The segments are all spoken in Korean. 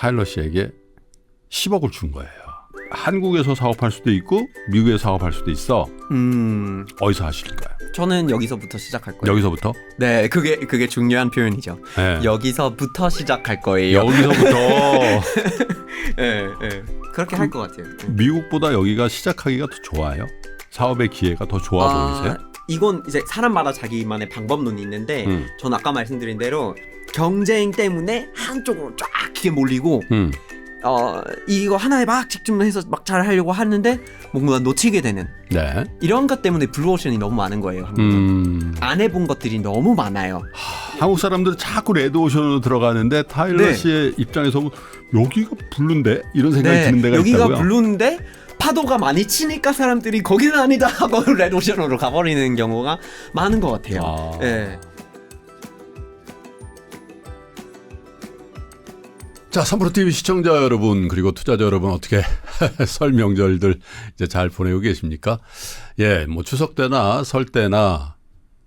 타일러 씨에게 10억을 준 거예요. 한국에서 사업할 수도 있고 미국에서 사업할 수도 있어. 어디서 하실까요? 저는 여기서부터 시작할 거예요. 여기서부터? 네, 그게 중요한 표현이죠. 네. 여기서부터 시작할 거예요. 여기서부터. 네, 네. 그렇게 할 것 같아요. 미국보다 여기가 시작하기가 더 좋아요? 사업의 기회가 더 좋아 보이세요? 이건 이제 사람마다 자기만의 방법론이 있는데 전 아까 말씀드린 대로 경쟁 때문에 한쪽으로 쫙 크게 몰리고 이거 하나에 막 집중해서 막 잘 하려고 하는데 뭔가 놓치게 되는 네. 이런 것 때문에 블루오션이 너무 많은 거예요. 한국은. 안 해본 것들이 너무 많아요. 한국 사람들은 자꾸 레드오션으로 들어가는데 타일러 네. 씨의 입장에서 여기가 블루인데? 이런 생각이 네, 드는 데가 여기가 있다고요? 블루인데 파도가 많이 치니까 사람들이 거기는 아니다 하고 레드오션으로 가버리는 경우가 많은 것 같아요. 네. 자, 3프로TV 시청자 여러분 그리고 투자자 여러분 어떻게 설 명절들 이제 잘 보내고 계십니까? 예, 뭐 추석 때나 설 때나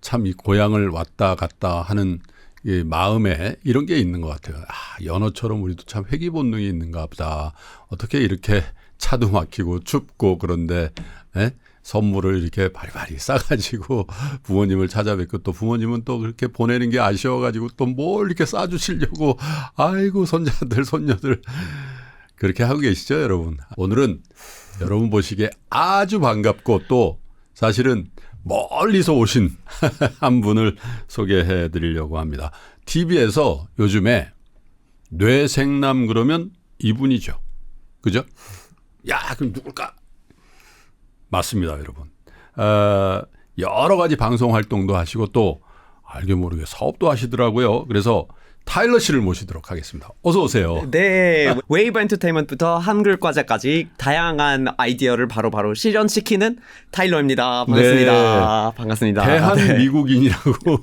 참 이 고향을 왔다 갔다 하는 이 마음에 이런 게 있는 것 같아요. 연어처럼 우리도 참 회귀 본능이 있는가 보다. 어떻게 이렇게 차도 막히고 춥고 그런데 선물을 이렇게 바리바리 싸가지고 부모님을 찾아뵙고 또 부모님은 또 그렇게 보내는 게 아쉬워가지고 또 뭘 이렇게 싸주시려고 아이고 손자들 손녀들 그렇게 하고 계시죠 여러분. 오늘은 여러분 보시기에 아주 반갑고 또 사실은 멀리서 오신 한 분을 소개해 드리려고 합니다. TV에서 요즘에 뇌생남 그러면 이분이죠. 그죠? 야 그럼 누굴까? 맞습니다, 여러분. 여러 가지 방송 활동도 하시고 또 알게 모르게 사업도 하시더라고요. 그래서 타일러 씨를 모시도록 하겠습니다. 어서 오세요. 네, 웨이브 엔터테인먼트부터 한글 과제까지 다양한 아이디어를 바로바로 실현시키는 타일러입니다. 반갑습니다. 네. 반갑습니다. 대한 네. 미국인이라고.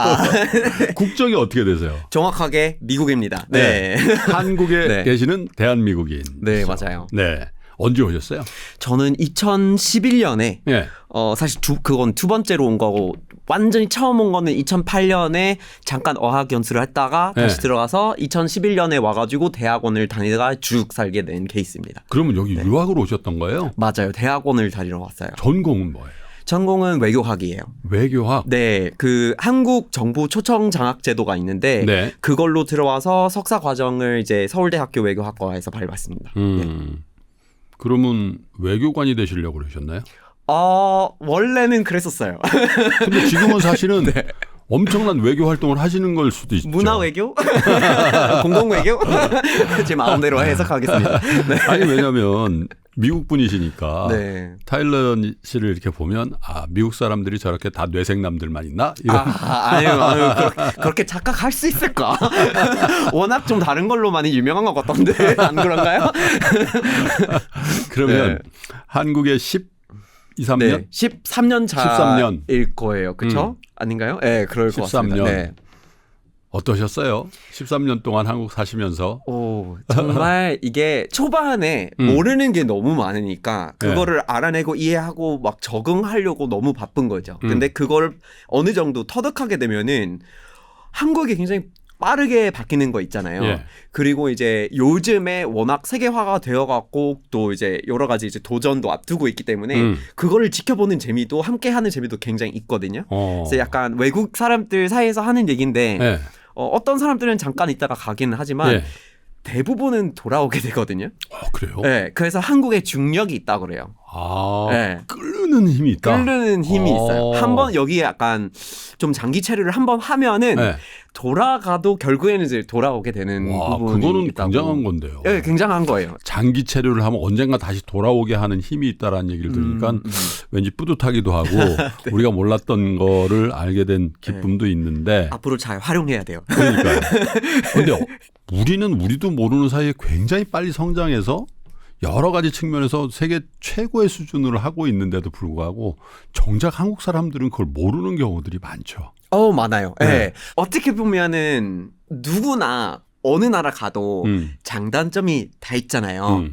국적이 어떻게 되세요? 정확하게 미국입니다. 네. 한국에 네. 계시는 대한 미국인. 네, 맞아요. 네. 언제 오셨어요? 저는 2011년에 네. 사실 그건 두 번째로 온 거고 완전히 처음 온 거는 2008년에 잠깐 어학 연수를 했다가 다시 네. 들어가서 2011년에 와가지고 대학원을 다니다가 쭉 살게 된 케이스입니다. 그러면 여기 유학으로 오셨던 거예요? 맞아요. 대학원을 다니러 왔어요. 전공은 뭐예요? 전공은 외교학이에요. 외교학? 네, 그 한국 정부 초청 장학 제도가 있는데 네. 그걸로 들어와서 석사 과정을 이제 서울대학교 외교학과에서 밟았습니다. 네. 그러면 외교관이 되시려고 그러셨나요? 원래는 그랬었어요. 근데 지금은 사실은 엄청난 외교 활동을 하시는 걸 수도 있죠. 문화 외교? 공공 외교? 제 마음대로 해석하겠습니다. 네. 아니 왜냐면 미국 분이시니까 네. 타일러 씨를 이렇게 보면 미국 사람들이 저렇게 다 뇌생남들만 있나? 이런. 아유 그렇게 착각할 수 있을까? 워낙 좀 다른 걸로 많이 유명한 것 같던데 안 그런가요? 그러면 한국의 13년? 네, 13년 13년. 차일 거예요. 그렇죠? 아닌가요? 네, 그럴 것 13년. 같습니다. 네. 어떠셨어요? 13년 동안 한국 사시면서. 정말 이게 초반에 모르는 게 너무 많으니까 그거를 알아내고 이해하고 막 적응하려고 너무 바쁜 거죠. 근데 그걸 어느 정도 터득하게 되면은 한국이 굉장히 빠르게 바뀌는 거 있잖아요. 예. 그리고 이제 요즘에 워낙 세계화가 되어갖고 또 이제 여러 가지 이제 도전도 앞두고 있기 때문에 그거를 지켜보는 재미도 함께하는 재미도 굉장히 있거든요. 그래서 약간 외국 사람들 사이에서 하는 얘기인데 네. 어떤 사람들은 잠깐 있다가 가기는 하지만 예. 대부분은 돌아오게 되거든요. 그래요? 네, 그래서 한국에 중력이 있다 그래요. 네. 끓는 힘이 있다. 끓는 힘이 있어요. 한번 여기에 약간 좀 장기 체류를 한번 하면은 돌아가도 결국에는 이제 돌아오게 되는 부분이 그거는 있다고. 굉장한 건데요. 네, 굉장한 거예요. 장기 체류를 하면 언젠가 다시 돌아오게 하는 힘이 있다라는 얘기를 들으니까 왠지 뿌듯하기도 하고 네. 우리가 몰랐던 거를 알게 된 기쁨도 있는데 앞으로 잘 활용해야 돼요. 그러니까요. 근데 우리도 모르는 사이에 굉장히 빨리 성장해서 여러 가지 측면에서 세계 최고의 수준으로 하고 있는데도 불구하고 정작 한국 사람들은 그걸 모르는 경우들이 많죠. 많아요. 네. 어떻게 보면은 누구나 어느 나라 가도 장단점이 다 있잖아요.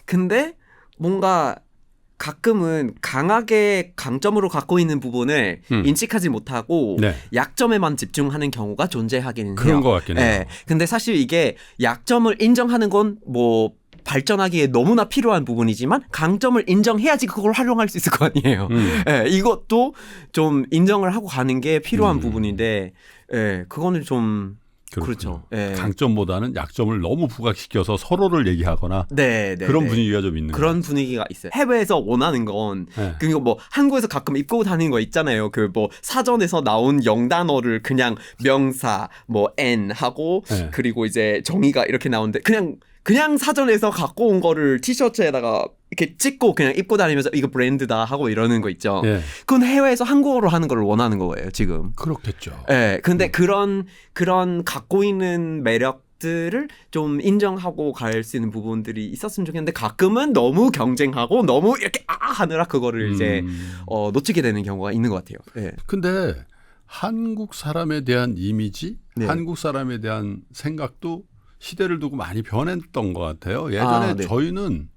근데 뭔가 가끔은 강하게 강점으로 갖고 있는 부분을 인식하지 못하고 네. 약점에만 집중하는 경우가 존재하기는 그런 해요. 것 같긴 해요. 네. 근데 사실 이게 약점을 인정하는 건 뭐 발전하기에 너무나 필요한 부분이지만 강점을 인정해야지 그걸 활용할 수 있을 거 아니에요. 예, 이것도 좀 인정을 하고 가는 게 필요한 부분인데, 예, 그거는 좀 그렇죠. 예. 강점보다는 약점을 너무 부각시켜서 서로를 얘기하거나 네, 그런 분위기가 좀 있는 그런 분위기가 있어요. 해외에서 원하는 건 네. 그리고 뭐 한국에서 가끔 입고 다니는 거 있잖아요. 그 뭐 사전에서 나온 영단어를 그냥 명사 뭐 n 하고 네. 그리고 이제 정의가 이렇게 나오는데 그냥 사전에서 갖고 온 거를 티셔츠에다가 이렇게 찍고 그냥 입고 다니면서 이거 브랜드다 하고 이러는 거 있죠. 예. 그건 해외에서 한국어로 하는 걸 원하는 거예요, 지금. 그렇겠죠. 예. 근데 그런 갖고 있는 매력들을 좀 인정하고 갈 수 있는 부분들이 있었으면 좋겠는데 가끔은 너무 경쟁하고 너무 이렇게 하느라 그거를 이제 놓치게 되는 경우가 있는 것 같아요. 예. 근데 한국 사람에 대한 이미지, 네. 한국 사람에 대한 생각도 시대를 두고 많이 변했던 것 같아요. 예전에 네. 저희는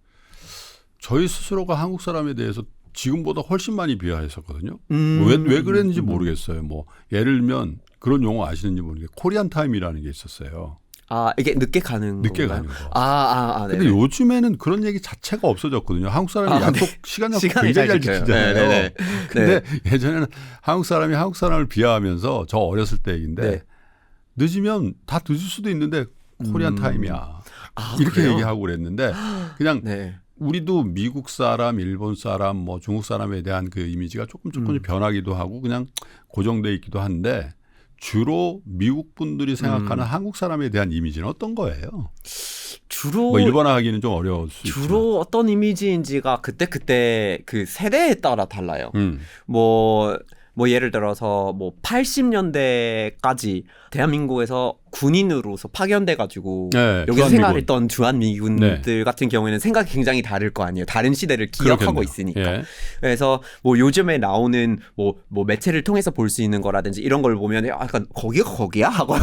저희 스스로가 한국 사람에 대해서 지금보다 훨씬 많이 비하했었거든요. 왜 그랬는지 모르겠어요. 뭐 예를 들면 그런 용어 아시는지 모르겠어요. 코리안 타임이라는 게 있었어요. 아, 이게 늦게 가는 늦게 건가요? 가는 거. 네. 근데 요즘에는 그런 얘기 자체가 없어졌거든요. 한국 사람이 약속 시간 약속 시간을 굉장히 잘 지켜요. 지키잖아요. 네. 근데 예전에는 한국 사람이 한국 사람을 비하하면서 저 어렸을 때 얘기인데 네. 늦으면 다 늦을 수도 있는데 코리안 타임이야. 이렇게 그래요? 얘기하고 그랬는데 그냥 네. 우리도 미국 사람, 일본 사람, 뭐 중국 사람에 대한 그 이미지가 조금씩 변하기도 하고 그냥 고정돼 있기도 한데 주로 미국 분들이 생각하는 한국 사람에 대한 이미지는 어떤 거예요? 주로 뭐 일본화하기는 좀 어려울 수 있지만. 주로 어떤 이미지인지가 그때 그 세대에 따라 달라요. 뭐 예를 들어서 뭐 80년대까지 대한민국에서 군인으로서 파견돼가지고 네, 여기서 주한미군. 생활했던 주한미군들 같은 경우에는 생각이 굉장히 다를 거 아니에요. 다른 시대를 기억하고 그렇겠네요. 있으니까. 예. 그래서 뭐 요즘에 나오는 뭐 매체를 통해서 볼 수 있는 거라든지 이런 걸 보면 약간 거기야 하고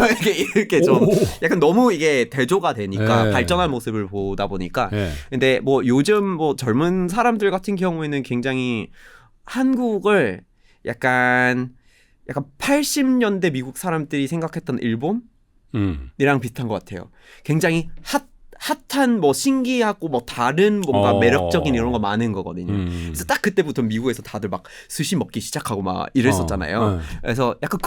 이렇게 좀 약간 너무 이게 대조가 되니까 예. 발전한 모습을 보다 보니까. 예. 근데 뭐 요즘 뭐 젊은 사람들 같은 경우에는 굉장히 한국을 약간 80년대 미국 사람들이 생각했던 일본이랑 비슷한 것 같아요. 굉장히 핫한 뭐 신기하고 뭐 다른 뭔가 매력적인 이런 거 많은 거거든요. 그래서 딱 그때부터 미국에서 다들 막 스시 먹기 시작하고 막 이랬었잖아요. 그래서 약간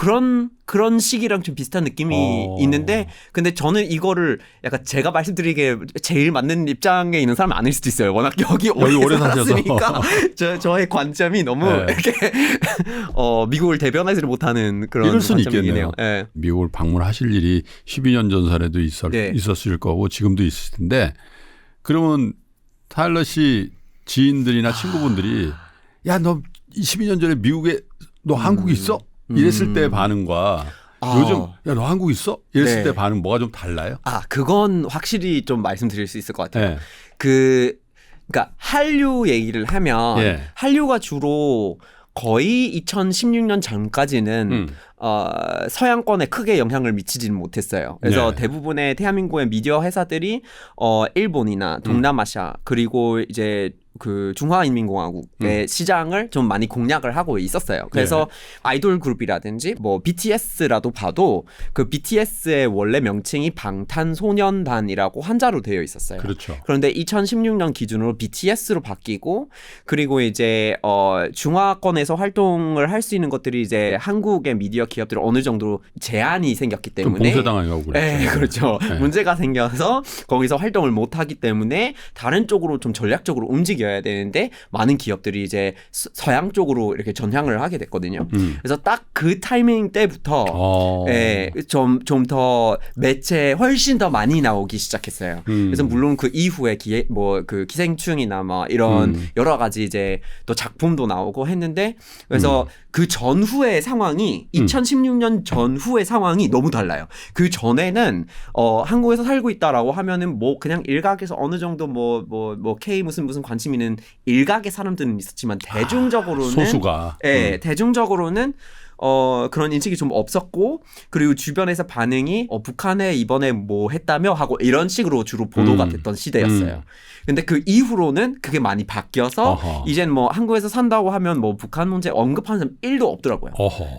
그런 시기랑 좀 비슷한 느낌이 있는데 근데 저는 이거를 약간 제가 말씀드리기에 제일 맞는 입장에 있는 사람은 아닐 수도 있어요. 워낙 여기 오래 살았으니까 저의 관점이 너무 이렇게 미국을 대변하지를 못하는 그런 이럴 수는 관점이긴 있겠네요. 해요. 네. 미국을 방문하실 일이 12년 전살에도 있었을 거고 지금도 있을 텐데 그러면 타일러 씨 지인들이나 친구분들이 야, 너 12년 전에 미국에 너 한국 있어? 이랬을 때 반응과 요즘 야, 너 한국 있어? 이랬을 때 반응 뭐가 좀 달라요? 그건 확실히 좀 말씀드릴 수 있을 것 같아요. 네. 그러니까 한류 얘기를 하면 한류가 주로 거의 2016년 전까지는 서양권에 크게 영향을 미치지는 못했어요. 그래서 대부분의 대한민국의 미디어 회사들이 일본이나 동남아시아 그리고 이제 그 중화인민공화국의 시장을 좀 많이 공략을 하고 있었어요. 그래서 아이돌 그룹이라든지 뭐 BTS라도 봐도 그 BTS의 원래 명칭이 방탄소년단이라고 한자로 되어 있었어요. 그렇죠. 그런데 2016년 기준으로 BTS로 바뀌고 그리고 이제 중화권에서 활동을 할 수 있는 것들이 이제 한국의 미디어 기업들 어느 정도 제한이 생겼기 때문에 봉쇄당하고 그랬죠. 네, 그렇죠. 문제가 생겨서 거기서 활동을 못 하기 때문에 다른 쪽으로 좀 전략적으로 움직여야 되는데 많은 기업들이 이제 서양 쪽으로 이렇게 전향을 하게 됐거든요. 그래서 딱 그 타이밍 때부터 좀 더 매체에 훨씬 더 많이 나오기 시작했어요. 그래서 물론 그 이후에 그 기생충이나 뭐 이런 여러 가지 이제 또 작품도 나오고 했는데 그래서 그 전후의 상황이 2016년 전후의 상황이 너무 달라요. 그 전에는 한국에서 살고 있다라고 하면은 뭐 그냥 일각에서 어느 정도 뭐 K 무슨 관심 있는 일각의 사람들은 있었지만 대중적으로는 소수가 대중적으로는 그런 인식이 좀 없었고 그리고 주변에서 반응이 북한에 이번에 뭐 했다며 하고 이런 식으로 주로 보도가 됐던 시대였어요. 근데 그 이후로는 그게 많이 바뀌어서 어허. 이젠 뭐 한국에서 산다고 하면 뭐 북한 문제 언급하는 사람 1도 없더라고요.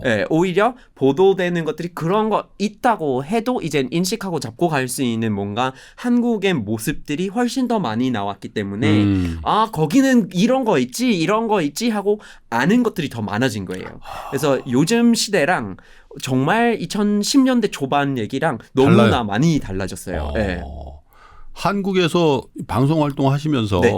예, 오히려 보도되는 것들이 그런 거 있다고 해도 이젠 인식하고 잡고 갈 수 있는 뭔가 한국의 모습들이 훨씬 더 많이 나왔기 때문에 아 거기는 이런 거 있지 하고 아는 것들이 더 많아진 거예요. 그래서 요즘 시대랑 정말 2010년대 초반 얘기랑 너무나 달라요. 많이 달라졌어요. 예. 한국에서 방송 활동하시면서 네.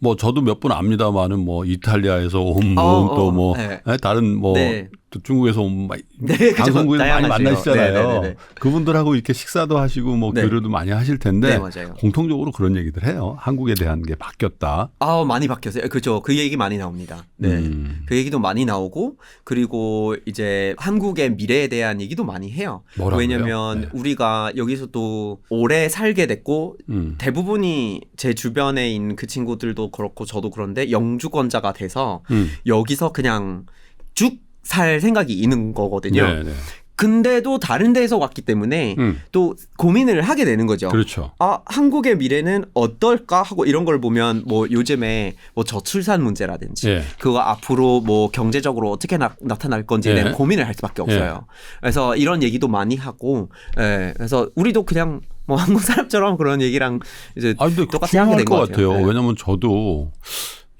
뭐 저도 몇 분 압니다만은 뭐 이탈리아에서 온 또 뭐 네. 다른 뭐 네. 또 중국에서 온 네, 그죠. 방송국에서 많이 다양하죠. 만나시잖아요. 네, 네, 네. 그분들하고 이렇게 식사도 하시고 뭐 네. 교류도 많이 하실 텐데 네, 맞아요. 공통적으로 그런 얘기들 해요. 한국에 대한 게 바뀌었다. 많이 바뀌었어요. 그렇죠. 그 얘기 많이 나옵니다. 네. 그 얘기도 많이 나오고 그리고 이제 한국의 미래에 대한 얘기도 많이 해요. 뭐라고요? 왜냐면 네. 우리가 여기서 또 오래 살게 됐고 대부분이 제 주변에 있는 그 친구들도 그렇고 저도 그런데 영주권자가 돼서 여기서 그냥 쭉 살 생각이 있는 거거든요. 네, 네. 근데도 다른 데에서 왔기 때문에 또 고민을 하게 되는 거죠. 그렇죠. 한국의 미래는 어떨까 하고 이런 걸 보면 뭐 요즘에 뭐 저출산 문제라든지 예. 그거 앞으로 뭐 경제적으로 어떻게 나타날 건지에 대한 예. 고민을 할 수밖에 없어요. 그래서 이런 얘기도 많이 하고, 그래서 우리도 그냥 뭐 한국 사람처럼 그런 얘기랑 이제 근데 똑같이 하게 중요할 된 것 것 같아요. 같아요. 왜냐하면 저도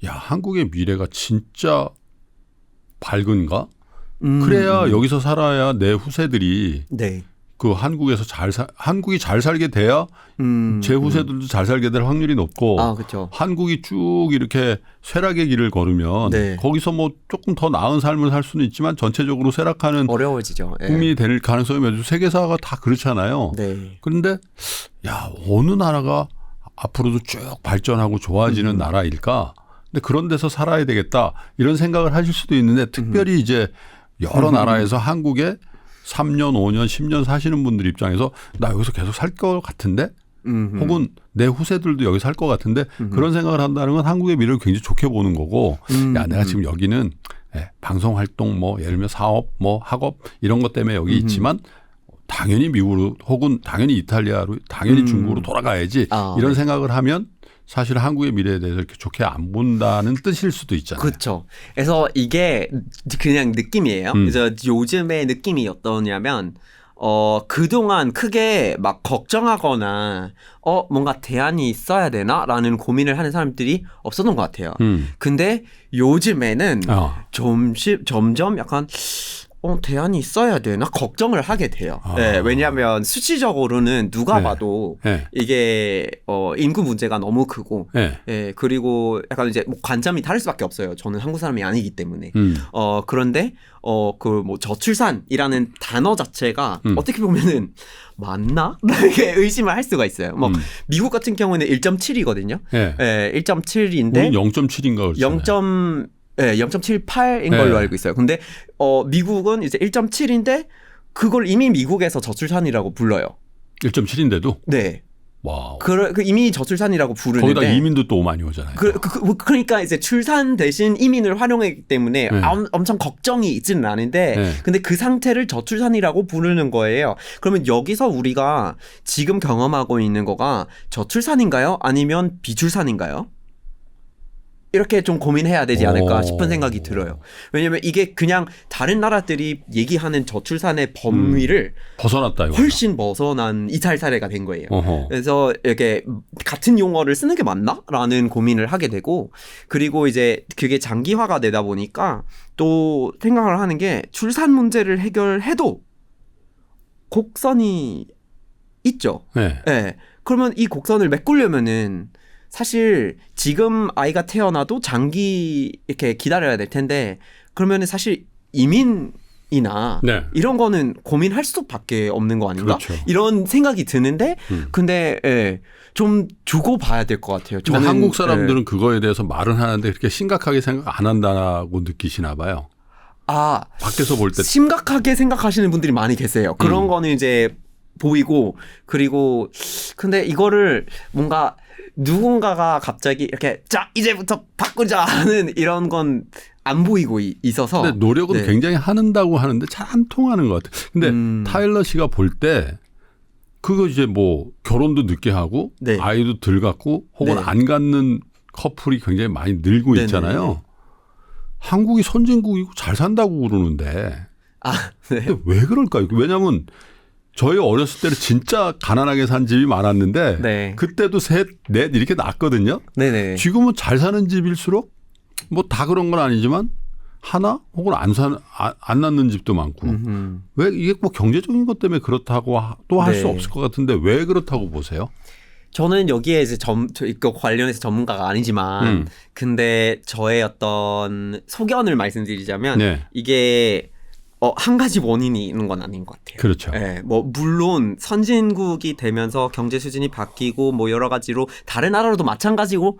한국의 미래가 진짜 밝은가? 그래야 여기서 살아야 내 후세들이 네. 그 한국에서 한국이 잘 살게 돼야 제 후세들도 잘 살게 될 확률이 높고 그렇죠. 한국이 쭉 이렇게 쇠락의 길을 걸으면 네. 거기서 뭐 조금 더 나은 삶을 살 수는 있지만 전체적으로 쇠락하는 어려워지죠. 국민이 될 가능성이 매주 세계사가 다 그렇잖아요. 네. 그런데 어느 나라가 앞으로도 쭉 발전하고 좋아지는 나라일까? 근데 그런 데서 살아야 되겠다 이런 생각을 하실 수도 있는데 특별히 이제 여러 나라에서 한국에 3년, 5년, 10년 사시는 분들 입장에서 나 여기서 계속 살 것 같은데 혹은 내 후세들도 여기 살 것 같은데 그런 생각을 한다는 건 한국의 미래를 굉장히 좋게 보는 거고 내가 지금 여기는 방송 활동 뭐 예를 들면 사업 뭐 학업 이런 것 때문에 여기 있지만 당연히 미국으로 혹은 당연히 이탈리아로 당연히 중국으로 돌아가야지 이런 생각을 하면 사실 한국의 미래에 대해서 이렇게 좋게 안 본다는 뜻일 수도 있잖아요. 그렇죠. 그래서 이게 그냥 느낌이에요. 그래서 요즘의 느낌이 어떠냐면 그동안 크게 막 걱정하거나 뭔가 대안이 있어야 되나라는 고민을 하는 사람들이 없었던 것 같아요. 근데 요즘에는 점점 약간 대안이 있어야 되나 걱정을 하게 돼요. 네, 왜냐하면 수치적으로는 누가 봐도 이게 인구 문제가 너무 크고, 그리고 약간 이제 뭐 관점이 다를 수밖에 없어요. 저는 한국 사람이 아니기 때문에. 그런데 그 뭐 저출산이라는 단어 자체가 어떻게 보면은 맞나? 이렇게 의심을 할 수가 있어요. 뭐 미국 같은 경우는 1.7이거든요. 1.7인데 우리 0.7인가 그렇잖아요. 0.78인 걸로 알고 있어요. 근데 미국은 이제 1.7인데 그걸 이미 미국에서 저출산이라고 불러요. 1.7인데도? 네. 와우. 이미 저출산이라고 부르는데 거기다 이민도 또 많이 오잖아요. 그러니까 이제 출산 대신 이민을 활용하기 때문에 엄청 걱정이 있지는 않은데 근데 그 상태를 저출산이라고 부르는 거예요. 그러면 여기서 우리가 지금 경험하고 있는 거가 저출산인가요? 아니면 비출산인가요? 이렇게 좀 고민해야 되지 않을까 싶은 생각이 들어요. 왜냐하면 이게 그냥 다른 나라들이 얘기하는 저출산의 범위를 벗어났다 이거. 훨씬 벗어난 이탈 사례가 된 거예요. 그래서 이렇게 같은 용어를 쓰는 게 맞나?라는 고민을 하게 되고 그리고 이제 그게 장기화가 되다 보니까 또 생각을 하는 게 출산 문제를 해결해도 곡선이 있죠. 네. 그러면 이 곡선을 메꾸려면은 사실 지금 아이가 태어나도 장기 이렇게 기다려야 될 텐데 그러면은 사실 이민이나 이런 거는 고민할 수밖에 없는 거 아닌가? 그렇죠. 이런 생각이 드는데 근데 좀 두고 봐야 될 것 같아요. 저는 한국 사람들은 그거에 대해서 말은 하는데 그렇게 심각하게 생각 안 한다고 느끼시나 봐요. 밖에서 볼 때 심각하게 생각하시는 분들이 많이 계세요. 그런 거는 이제 보이고 그리고 근데 이거를 뭔가 누군가가 갑자기 이렇게 자 이제부터 바꾸자 하는 이런 건 안 보이고 있어서. 근데 노력은 네. 굉장히 하는다고 하는데 잘 안 통하는 것 같아요. 근데 타일러 씨가 볼 때 그거 이제 뭐 결혼도 늦게 하고 네. 아이도 덜 갖고 혹은 네. 안 갖는 커플이 굉장히 많이 늘고 네네네. 있잖아요. 한국이 선진국이고 잘 산다고 그러는데 아, 네. 근데 왜 그럴까요? 왜냐하면 저희 어렸을 때는 진짜 가난하게 산 집이 많았는데 네. 그때도 셋, 넷 이렇게 낳았거든요. 네네. 지금은 잘 사는 집일수록 뭐 다 그런 건 아니지만 하나 혹은 안 낳는 집도 많고 왜 이게 뭐 경제적인 것 때문에 그렇다고 또 할 수 네. 없을 것 같은데 왜 그렇다고 보세요? 저는 여기에 이제 이거 관련해서 전문가가 아니지만 근데 저의 어떤 소견을 말씀드리자면 네. 이게 한 가지 원인이 있는 건 아닌 것 같아요. 그렇죠. 네, 뭐 물론 선진국이 되면서 경제 수준이 바뀌고 뭐 여러 가지로 다른 나라로도 마찬가지고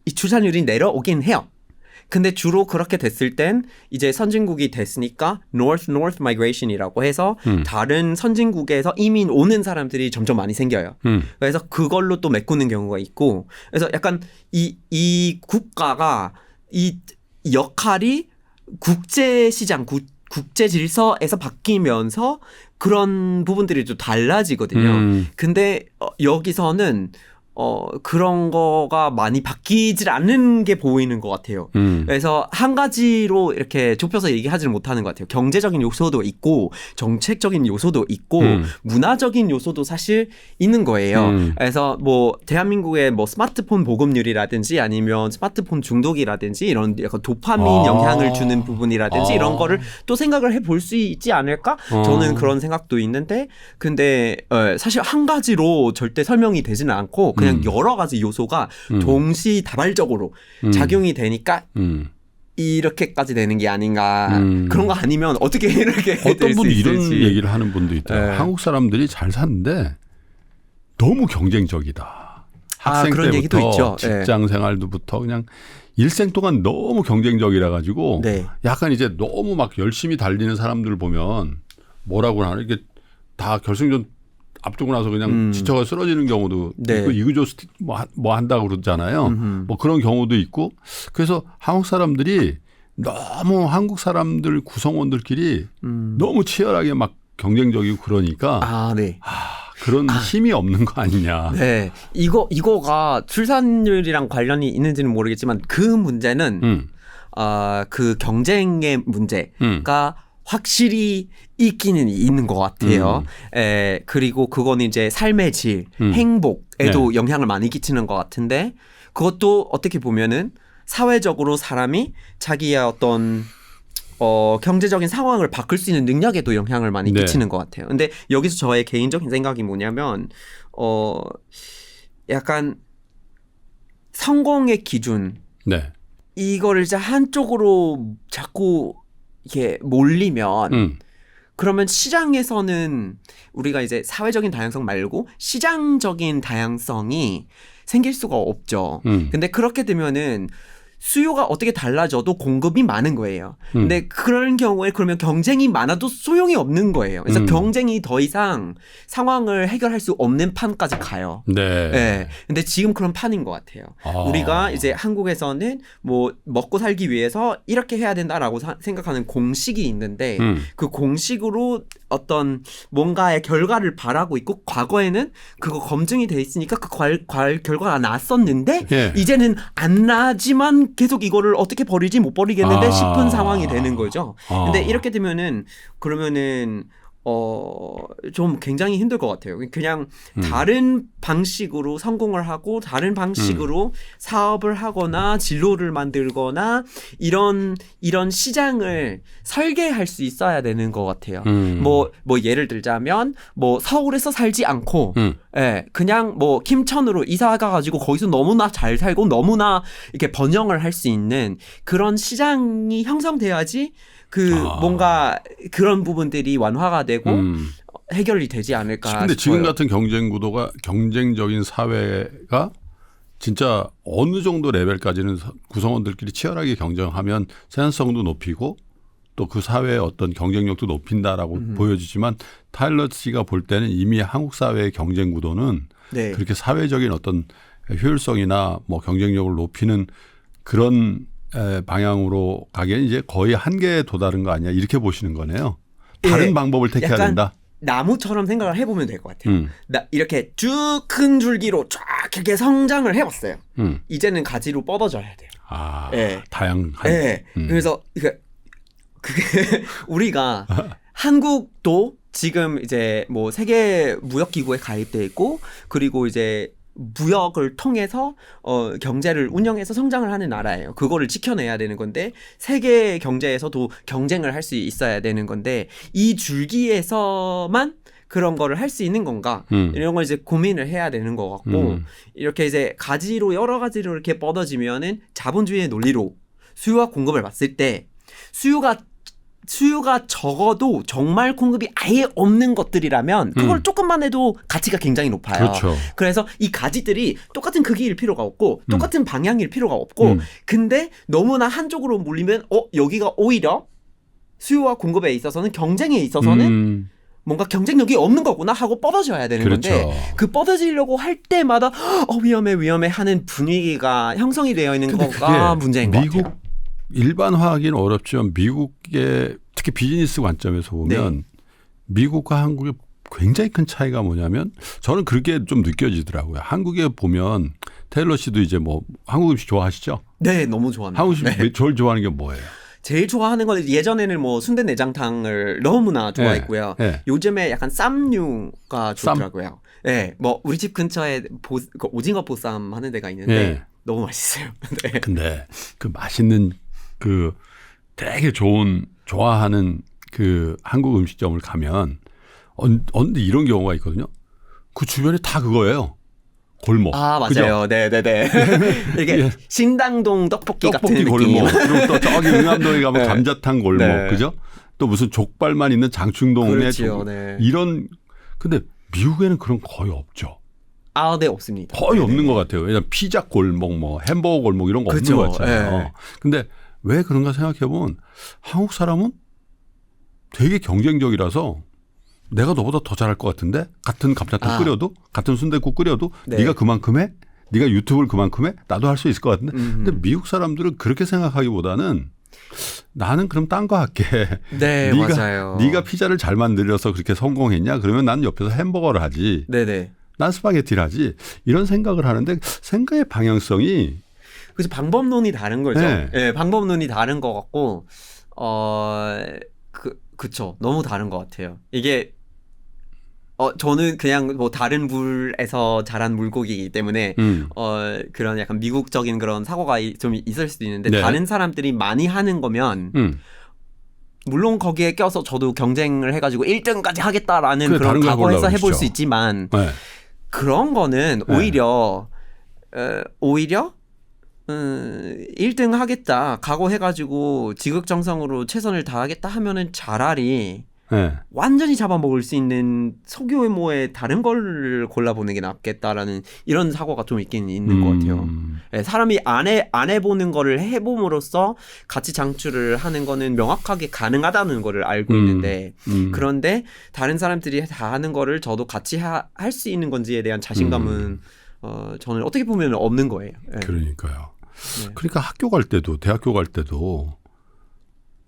이 출산율이 내려오긴 해요. 근데 주로 그렇게 됐을 땐 이제 선진국이 됐으니까 North Migration이라고 해서 다른 선진국에서 이민 오는 사람들이 점점 많이 생겨요. 그래서 그걸로 또 메꾸는 경우가 있고 그래서 약간 이 국가가 이 역할이 국제 시장 국제 질서에서 바뀌면서 그런 부분들이 좀 달라지거든요. 근데 여기서는 그런 거가 많이 바뀌질 않는 게 보이는 것 같아요. 그래서 한 가지로 이렇게 좁혀서 얘기하지는 못하는 것 같아요. 경제적인 요소도 있고 정책적인 요소도 있고 문화적인 요소도 사실 있는 거예요. 그래서 뭐 대한민국의 뭐 스마트폰 보급률이라든지 아니면 스마트폰 중독이라든지 이런 약간 도파민 영향을 주는 부분이라든지 이런 거를 또 생각을 해볼 수 있지 않을까? 저는 그런 생각도 있는데 근데 사실 한 가지로 절대 설명이 되지는 않고 그냥 여러 가지 요소가 동시다발적으로 작용이 되니까 이렇게까지 되는 게 아닌가. 그런 거 아니면 어떻게 이렇게 어떤 될 수 분이 이런 있을지. 얘기를 하는 분도 있더라고요. 네. 한국 사람들이 잘 사는데 너무 경쟁적이다. 학생 그런 얘기도 때부터 있죠. 직장 생활부터 그냥 일생 동안 너무 경쟁적이라 가지고 네. 약간 이제 너무 막 열심히 달리는 사람들 보면 뭐라고 하나 이게 다 결승전 앞두고 나서 그냥 지쳐가 쓰러지는 경우도 네. 있고 이그조스틱 뭐 한다고 그러잖아요. 뭐 그런 경우도 있고 그래서 한국 사람들이 너무 한국 사람들 구성원들끼리 너무 치열하게 막 경쟁적이고 그러니까 네. 그런 힘이 없는 거 아니냐. 네. 이거가 출산율이랑 관련이 있는지는 모르겠지만 그 문제는 그 경쟁의 문제가 확실히 있기는 있는 것 같아요. 그리고 그거는 이제 삶의 질, 행복에도 영향을 많이 끼치는 것 같은데 그것도 어떻게 보면은 사회적으로 사람이 자기의 어떤 경제적인 상황을 바꿀 수 있는 능력에도 영향을 많이 끼치는 것 같아요. 근데 여기서 저의 개인적인 생각이 뭐냐면 약간 성공의 기준 이거를 이제 한쪽으로 자꾸 이렇게 몰리면 그러면 시장에서는 우리가 이제 사회적인 다양성 말고 시장적인 다양성이 생길 수가 없죠. 근데 그렇게 되면은 수요가 어떻게 달라져도 공급이 많은 거예요. 근데 그런 경우에 그러면 경쟁이 많아도 소용이 없는 거예요. 그래서 경쟁이 더 이상 상황을 해결할 수 없는 판까지 가요. 네. 근데 지금 그런 판인 것 같아요. 우리가 이제 한국에서는 뭐 먹고 살기 위해서 이렇게 해야 된다라고 생각하는 공식이 있는데 그 공식으로 어떤 뭔가의 결과를 바라고 있고 과거에는 그거 검증이 돼 있으니까 그 결과가 났었는데 이제는 안 나지만 계속 이거를 어떻게 버리지 못 버리겠는데 싶은 상황이 되는 거죠. 근데 이렇게 되면은 그러면은 좀 굉장히 힘들 것 같아요. 그냥 다른 방식으로 성공을 하고 다른 방식으로 사업을 하거나 진로를 만들거나 이런 시장을 설계할 수 있어야 되는 것 같아요. 뭐 예를 들자면 뭐 서울에서 살지 않고 그냥 뭐 김천으로 이사 가가지고 거기서 너무나 잘 살고 너무나 이렇게 번영을 할 수 있는 그런 시장이 형성돼야지 뭔가 그런 부분들이 완화가 되고 해결이 되지 않을까 싶어요. 근데 지금 같은 경쟁 구도가 경쟁적인 사회가 진짜 어느 정도 레벨까지는 구성원들끼리 치열하게 경쟁하면 생산성도 높이고 또 그 사회의 어떤 경쟁력도 높인다라고 보여지지만 타일러 씨가 볼 때는 이미 한국 사회의 경쟁 구도는 그렇게 사회적인 어떤 효율성이나 뭐 경쟁력을 높이는 그런 방향으로 가기엔 이제 거의 한계에 도달한 거 아니야 이렇게 보시는 거네요. 다른 예, 방법을 택해야 약간 된다. 나무처럼 생각을 해보면 될 것 같아요. 이렇게 쭉 큰 줄기로 쫙 이렇게 성장을 해봤어요. 이제는 가지로 뻗어져야 돼요. 아, 예. 다양한. 네. 그래서 그게 우리가 한국도 지금 이제 뭐 세계 무역 기구에 가입돼 있고 그리고 이제 무역을 통해서 경제를 운영해서 성장을 하는 나라예요. 그거를 지켜내야 되는 건데 세계 경제에서도 경쟁을 할 수 있어야 되는 건데 이 줄기에서만 그런 거를 할 수 있는 건가 이런 걸 이제 고민을 해야 되는 것 같고 이렇게 이제 가지로 여러 가지로 이렇게 뻗어지면은 자본주의의 논리로 수요와 공급을 봤을 때 수요가 적어도 정말 공급이 아예 없는 것들이라면 그걸 조금만 해도 가치가 굉장히 높아요. 그렇죠. 그래서 이 가지들이 똑같은 크기일 필요가 없고 똑같은 방향일 필요가 없고 근데 너무나 한쪽으로 몰리면 여기가 오히려 수요와 공급에 있어서는 경쟁에 있어서는 뭔가 경쟁력이 없는 거구나 하고 뻗어져야 되는 그렇죠. 건데 그 뻗어지려고 할 때마다 위험해 하는 분위기가 형성이 되어 있는 거가 문제인 것 미국 같아요. 일반화하기는 어렵지만 미국의 특히 비즈니스 관점에서 보면 미국과 한국의 굉장히 큰 차이가 뭐냐면 저는 그렇게 좀 느껴지더라고요. 한국에 보면 테일러 씨도 이제 뭐 한국 음식 좋아하시죠? 네, 너무 좋아합니다. 한국 음식 제일 좋아하는 게 뭐예요? 제일 좋아하는 건 예전에는 뭐 순대 내장탕을 너무나 좋아했고요. 요즘에 약간 쌈류가 좋더라고요. 네, 뭐 우리 집 근처에 그 오징어 보쌈 하는 데가 있는데 너무 맛있어요. 네. 근데 그 맛있는 그 되게 좋아하는 그 한국 음식점을 가면 언제 이런 경우가 있거든요. 그 주변에 다 그거예요. 골목. 아, 맞아요. 네네네. 이게 신당동 떡볶이 같은 느낌. 골목. 그리고 또 저기 응암동에 가면 감자탕 골목. 네. 그죠? 또 무슨 족발만 있는 장충동네. 그렇죠. 네. 이런. 근데 미국에는 그런 거 거의 없죠. 아, 네, 없습니다. 거의 없는 것 같아요. 왜냐하면 피자 골목, 뭐 햄버거 골목 이런 거 그렇죠. 없는 것 같잖아요. 네. 근데 왜 그런가 생각해보면 한국 사람은 되게 경쟁적이라서 내가 너보다 더 잘할 것 같은데 같은 감자탕 끓여도 같은 순댓국 끓여도 네가 그만큼 해? 네가 유튜브를 그만큼 해? 나도 할 수 있을 것 같은데 근데 미국 사람들은 그렇게 생각하기보다는 나는 그럼 딴 거 할게. 네, 맞아요. 네가 피자를 잘 만들어서 그렇게 성공했냐? 그러면 난 옆에서 햄버거를 하지. 네네. 난 스파게티를 하지. 이런 생각을 하는데 생각의 방향성이 그래서 방법론이 다른 거죠. 네. 네, 방법론이 다른 것 같고 그쵸. 너무 다른 것 같아요. 이게 저는 그냥 뭐 다른 물에서 자란 물고기이기 때문에 그런 약간 미국적인 그런 사고가 좀 있을 수도 있는데 다른 사람들이 많이 하는 거면 물론 거기에 껴서 저도 경쟁을 해가지고 1등까지 하겠다라는 그런 각오해서 해볼 수 있지만 그런 거는 오히려 1등 하겠다 각오해가지고 지극정성으로 최선을 다하겠다 하면은 차라리 완전히 잡아먹을 수 있는 소규모의 다른 걸 골라보는 게 낫겠다라는 이런 사고가 좀 있긴 있는 것 같아요. 사람이 안 해보는 거를 해봄으로써 가치 창출을 하는 거는 명확하게 가능하다는 거를 알고 있는데 그런데 다른 사람들이 다 하는 거를 저도 같이 할 수 있는 건지에 대한 자신감은 저는 어떻게 보면 없는 거예요. 그러니까요. 그러니까 학교 갈 때도 대학교 갈 때도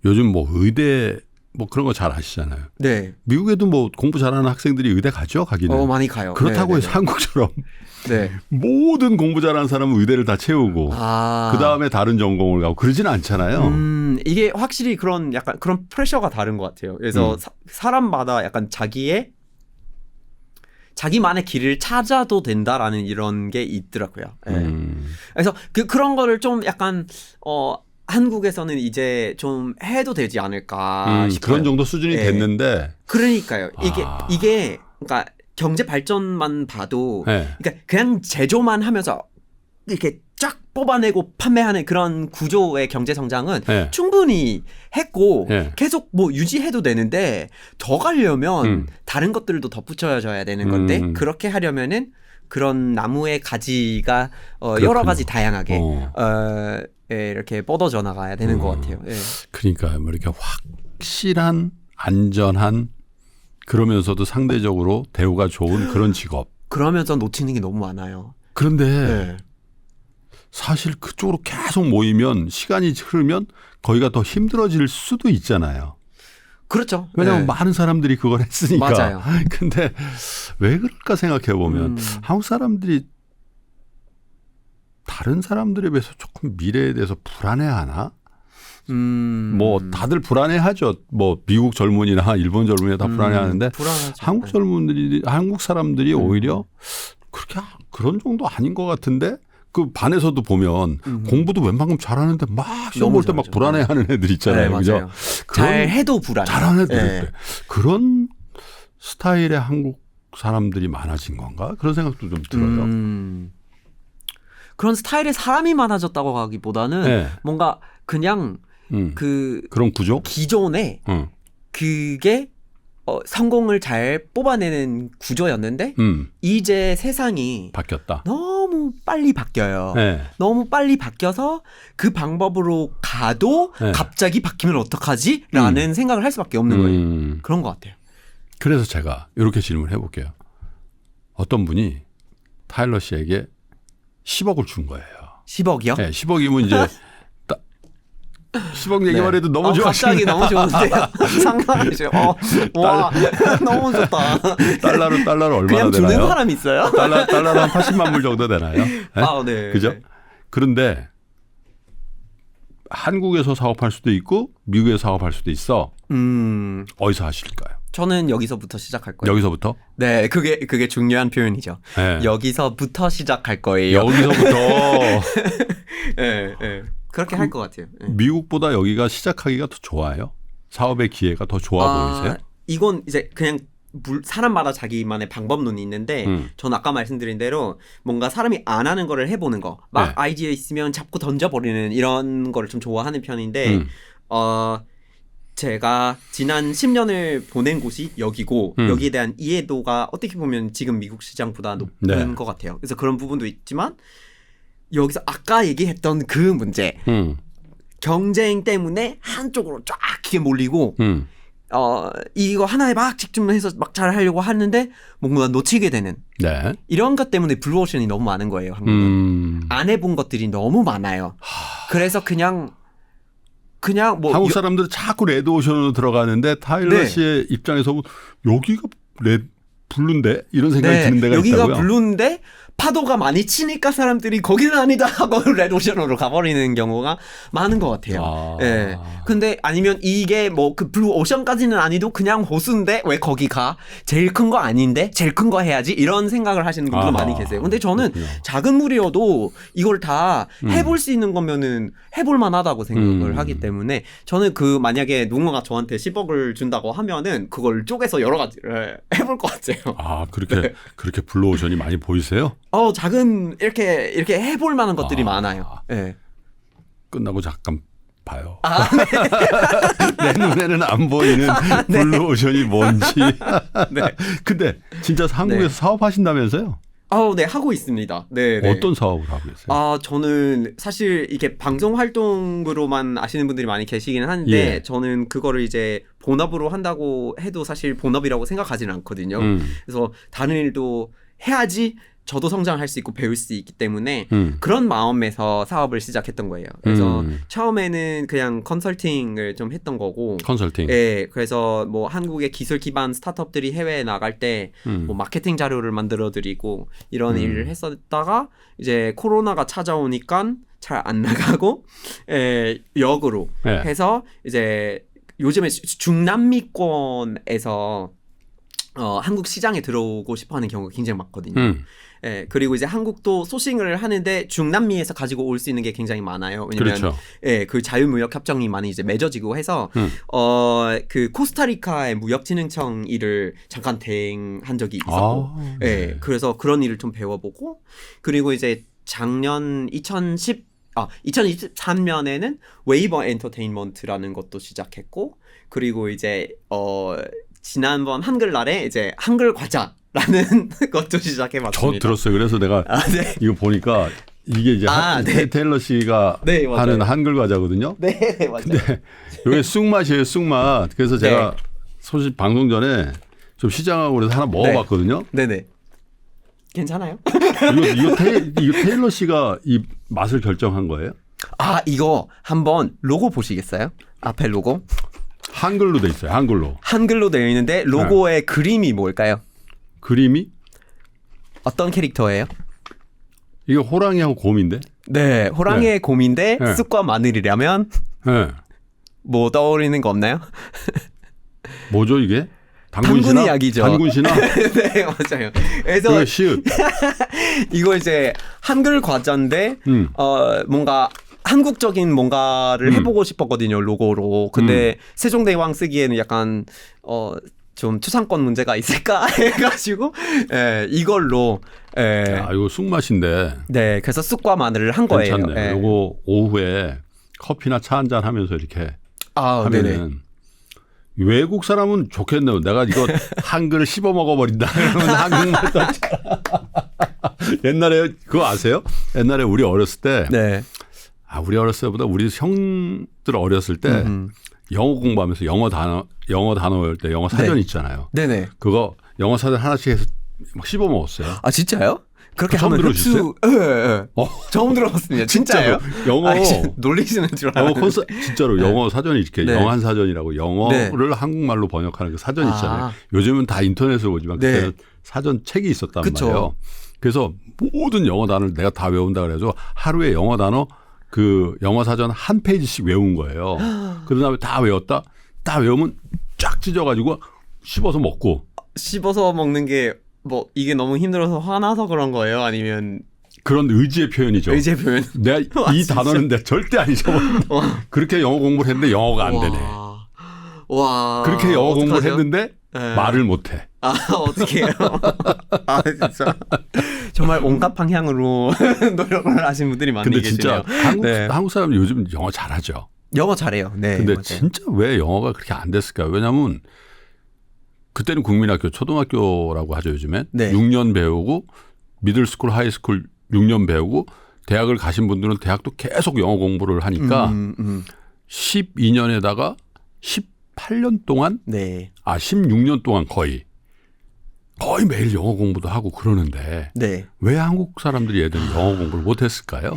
요즘 뭐 의대 뭐 그런 거 잘 아시잖아요. 네. 미국에도 뭐 공부 잘하는 학생들이 의대 가죠, 가기는. 많이 가요. 그렇다고 해서 한국처럼 모든 공부 잘하는 사람은 의대를 다 채우고 그 다음에 다른 전공을 가고 그러지는 않잖아요. 이게 확실히 그런 약간 그런 프레셔가 다른 것 같아요. 그래서 사람마다 약간 자기만의 길을 찾아도 된다라는 이런 게 있더라고요. 그래서 그런 거를 좀 약간 한국에서는 이제 좀 해도 되지 않을까 싶어요. 그런 정도 수준이 됐는데. 그러니까요. 이게 그러니까 경제 발전만 봐도 그러니까 그냥 제조만 하면서 이렇게 쫙 뽑아내고 판매하는 그런 구조의 경제 성장은 충분히 했고 계속 뭐 유지해도 되는데 더 가려면 다른 것들도 덧붙여져야 되는 건데 그렇게 하려면은 그런 나무의 가지가 여러 가지 다양하게 이렇게 뻗어져 나가야 되는 것 같아요. 그러니까 뭐 이렇게 확실한 안전한 그러면서도 상대적으로 대우가 좋은 그런 직업. 그러면서 놓치는 게 너무 많아요. 그런데 사실 그쪽으로 계속 모이면 시간이 흐르면 거기가 더 힘들어질 수도 있잖아요. 그렇죠. 왜냐하면 네. 많은 사람들이 그걸 했으니까. 맞아요. 근데 왜 그럴까 생각해 보면 한국 사람들이 다른 사람들에 비해서 조금 미래에 대해서 불안해하나? 뭐 다들 불안해하죠. 뭐 미국 젊은이나 일본 젊은이나 다 불안해하는데 불안하죠. 한국 사람들이 오히려 그렇게 그런 정도 아닌 것 같은데 그 반에서도 보면 공부도 웬만큼 잘하는데 막 시험 볼 때 막 잘하죠. 불안해하는 애들 있잖아요. 네, 그죠? 맞아요. 잘 해도 불안해. 잘하는 애들 네. 때 그런 스타일의 한국 사람들이 많아진 건가? 그런 생각도 좀 들어요. 그런 스타일의 사람이 많아졌다고 하기보다는 네. 뭔가 그냥 그런 구조? 기존에 그게 성공을 잘 뽑아내는 구조였는데 이제 세상이 바뀌었다. 너무 빨리 바뀌어요. 네. 너무 빨리 바뀌어서 그 방법으로 가도 네. 갑자기 바뀌면 어떡하지? 라는 생각을 할 수밖에 없는 거예요. 그런 것 같아요. 그래서 제가 이렇게 질문을 해볼게요. 어떤 분이 타일러 씨에게 10억을 준 거예요. 10억이요? 네, 10억이면 이제 10억 얘기만 해도 너무 좋아. 갑자기 너무 좋은데요. 상상이죠. 와, 너무 좋다. 달러로 얼마나 그냥 주는 되나요? 사람 있어요? 달러로 한 80만 불 정도 되나요? 네? 아, 네. 그죠? 그런데 한국에서 사업할 수도 있고 미국에서 사업할 수도 있어. 어디서 하실까요? 저는 여기서부터 시작할 거예요. 여기서부터? 네, 그게 중요한 표현이죠. 네. 여기서부터 시작할 거예요. 여기서부터 네, 네. 그렇게 할 것 같아요. 네. 미국보다 여기가 시작하기가 더 좋아요? 사업의 기회가 더 좋아 보이세요? 이건 이제 그냥 사람마다 자기만의 방법론이 있는데 저는 아까 말씀드린 대로 뭔가 사람이 안 하는 거를 해보는 거. 막 네. 아이디어 있으면 잡고 던져버리는 이런 거를 좀 좋아하는 편인데 제가 지난 10년을 보낸 곳이 여기고 여기에 대한 이해도가 어떻게 보면 지금 미국 시장보다 높은 네. 것 같아요. 그래서 그런 부분도 있지만 여기서 아까 얘기했던 그 문제 경쟁 때문에 한쪽으로 쫙 이렇게 몰리고 이거 하나에 막 집중해서 막 잘하려고 하는데 뭔가 놓치게 되는 네. 이런 것 때문에 블루오션이 너무 많은 거예요. 한국은 안 해본 것들이 너무 많아요. 그래서 그냥 뭐 한국 사람들은 자꾸 레드오션으로 들어가는데 타일러 네. 씨의 입장에서 여기가 블루인데 이런 생각이 네, 드는 데가 여기가 있다고요? 블루인데 파도가 많이 치니까 사람들이 거기는 아니다 하고 레드오션으로 가버리는 경우가 많은 것 같아요. 예. 근데 아니면 이게 뭐 그 블루오션까지는 아니도 그냥 호수인데 왜 거기 가? 제일 큰 거 아닌데 제일 큰 거 해야지 이런 생각을 하시는 분들 많이 계세요. 근데 저는 그렇군요. 작은 물이어도 이걸 다 해볼 수 있는 거면은 해볼 만하다고 생각을 하기 때문에 저는 그 만약에 누군가가 저한테 10억을 준다고 하면은 그걸 쪼개서 여러 가지를 해볼 것 같아요. 아, 그렇게 블루오션이 많이 보이세요? 작은 이렇게 해볼 만한 것들이 많아요. 예. 끝나고 잠깐 봐요. 내 눈에는 안 보이는 블루오션이 뭔지. 근데 진짜 한국에서 네. 사업하신다면서요? 네, 하고 있습니다. 네. 어떤 사업을 하고 계세요? 저는 사실 이게 방송 활동으로만 아시는 분들이 많이 계시기는 한데 예. 저는 그거를 이제 본업으로 한다고 해도 사실 본업이라고 생각하지는 않거든요. 그래서 다른 일도 해야지 저도 성장할 수 있고 배울 수 있기 때문에 그런 마음에서 사업을 시작했던 거예요. 그래서 처음에는 그냥 컨설팅을 좀 했던 거고. 컨설팅. 네, 그래서 뭐 한국의 기술 기반 스타트업들이 해외에 나갈 때 뭐 마케팅 자료를 만들어 드리고 이런 일을 했었다가 이제 코로나가 찾아오니까 잘 안 나가고 역으로 네. 해서 이제 요즘에 중남미권에서 한국 시장에 들어오고 싶어하는 경우가 굉장히 많거든요. 그리고 이제 한국도 소싱을 하는데 중남미에서 가지고 올 수 있는 게 굉장히 많아요. 왜냐면 그렇죠. 그 자유무역 협정이 많이 이제 맺어지고 해서 그 코스타리카의 무역진흥청 일을 잠깐 대행한 적이 있었고, 네. 그래서 그런 일을 좀 배워보고 그리고 이제 작년 2023년에는 웨이버 엔터테인먼트라는 것도 시작했고 그리고 이제 지난번 한글날에 이제 한글 과자라는 것도 시작해봤습니다. 저 들었어요. 그래서 내가 네. 이거 보니까 이게 이제 네. 테일러 씨가 네, 맞아요. 하는 한글 과자거든요. 네, 맞아요. 근데 이게 쑥맛이에요, 쑥맛. 그래서 제가 소식 방송 전에 좀 시장하고 그래서 하나 먹어봤거든요. 네네. 괜찮아요? 이거 테일러 씨가 이 맛을 결정한 거예요? 아, 이거 한번 로고 보시겠어요? 앞에 로고. 한글로 돼 있어요. 한글로 되어 있는데 로고의 그림이 뭘까요? 그림이 어떤 캐릭터예요? 이게 호랑이하고 곰인데? 네, 호랑이의 곰인데 네. 쑥과 마늘이라면 네. 뭐 떠오르는 거 없나요? 뭐죠 이게? 당군 이야기죠. 당군신화? 네, 맞아요. 그래서 그게 시읒. 이거 이제 한글 과자인데 뭔가 한국적인 뭔가를 해보고 싶었거든요, 로고로. 근데 세종대왕 쓰기에는 약간 좀 추상권 문제가 있을까 해가지고 이걸로 아, 이거 쑥맛인데. 네, 그래서 쑥과 마늘을 한 거예요. 괜찮네. 이거 오후에 커피나 차 한잔 하면서 이렇게 하면은 네네. 외국 사람은 좋겠네요. 내가 이거 한글을 씹어 먹어버린다. 이러면 한국말 옛날에 그거 아세요? 옛날에 우리 어렸을 때 네. 우리 어렸을 때보다 우리 형들 어렸을 때 영어 공부하면서 영어 단어 외울 때 영어 사전 네. 있잖아요. 네네. 그거 영어 사전 하나씩 해서 막 씹어 먹었어요. 아, 진짜요? 그렇게 처음 하면 들어보셨어요? 네. 처음 들어봤습니다. 진짜예요? 영어 놀리시는 줄 영어 알았는데. 진짜로 영어 사전이 이렇게 네. 영한 사전이라고 영어를 한국말로 번역하는 그 사전 있잖아요. 요즘은 다 인터넷으로 보지만 네. 그때는 사전 책이 있었단 그쵸. 말이에요. 그래서 모든 영어 단어를 내가 다 외운다 그래서 하루에 영어 단어 그 영어 사전 한 페이지씩 외운 거예요. 그 다음에 다 외웠다. 다 외우면 쫙 찢어가지고 씹어서 먹고. 씹어서 먹는 게 뭐 이게 너무 힘들어서 화나서 그런 거예요? 아니면 그런 의지의 표현이죠. 의제 표현? 내가 이 진짜? 단어는 내가 절대 안 잊어버린다. 그렇게 영어 공부를 했는데 영어가 안 되네. 와. 그렇게 영어 공부를 어떡하죠? 했는데 네. 말을 못해. 아, 어떻게 해요? 아, 진짜. 정말 온갖 방향으로 노력을 하신 분들이 많이 근데 계시네요. 진짜 한국 사람 요즘 영어 잘하죠. 영어 잘해요. 네. 근데 맞아요. 진짜 왜 영어가 그렇게 안 됐을까요? 왜냐하면 그때는 국민학교, 초등학교라고 하죠 요즘엔. 네. 6년 배우고 미들스쿨, 하이스쿨 6년 배우고 대학을 가신 분들은 대학도 계속 영어 공부를 하니까 12년에다가 18년 동안 네. 16년 동안 거의 매일 영어 공부도 하고 그러는데 네. 왜 한국 사람들이 애들이 영어 공부를 못했을까요?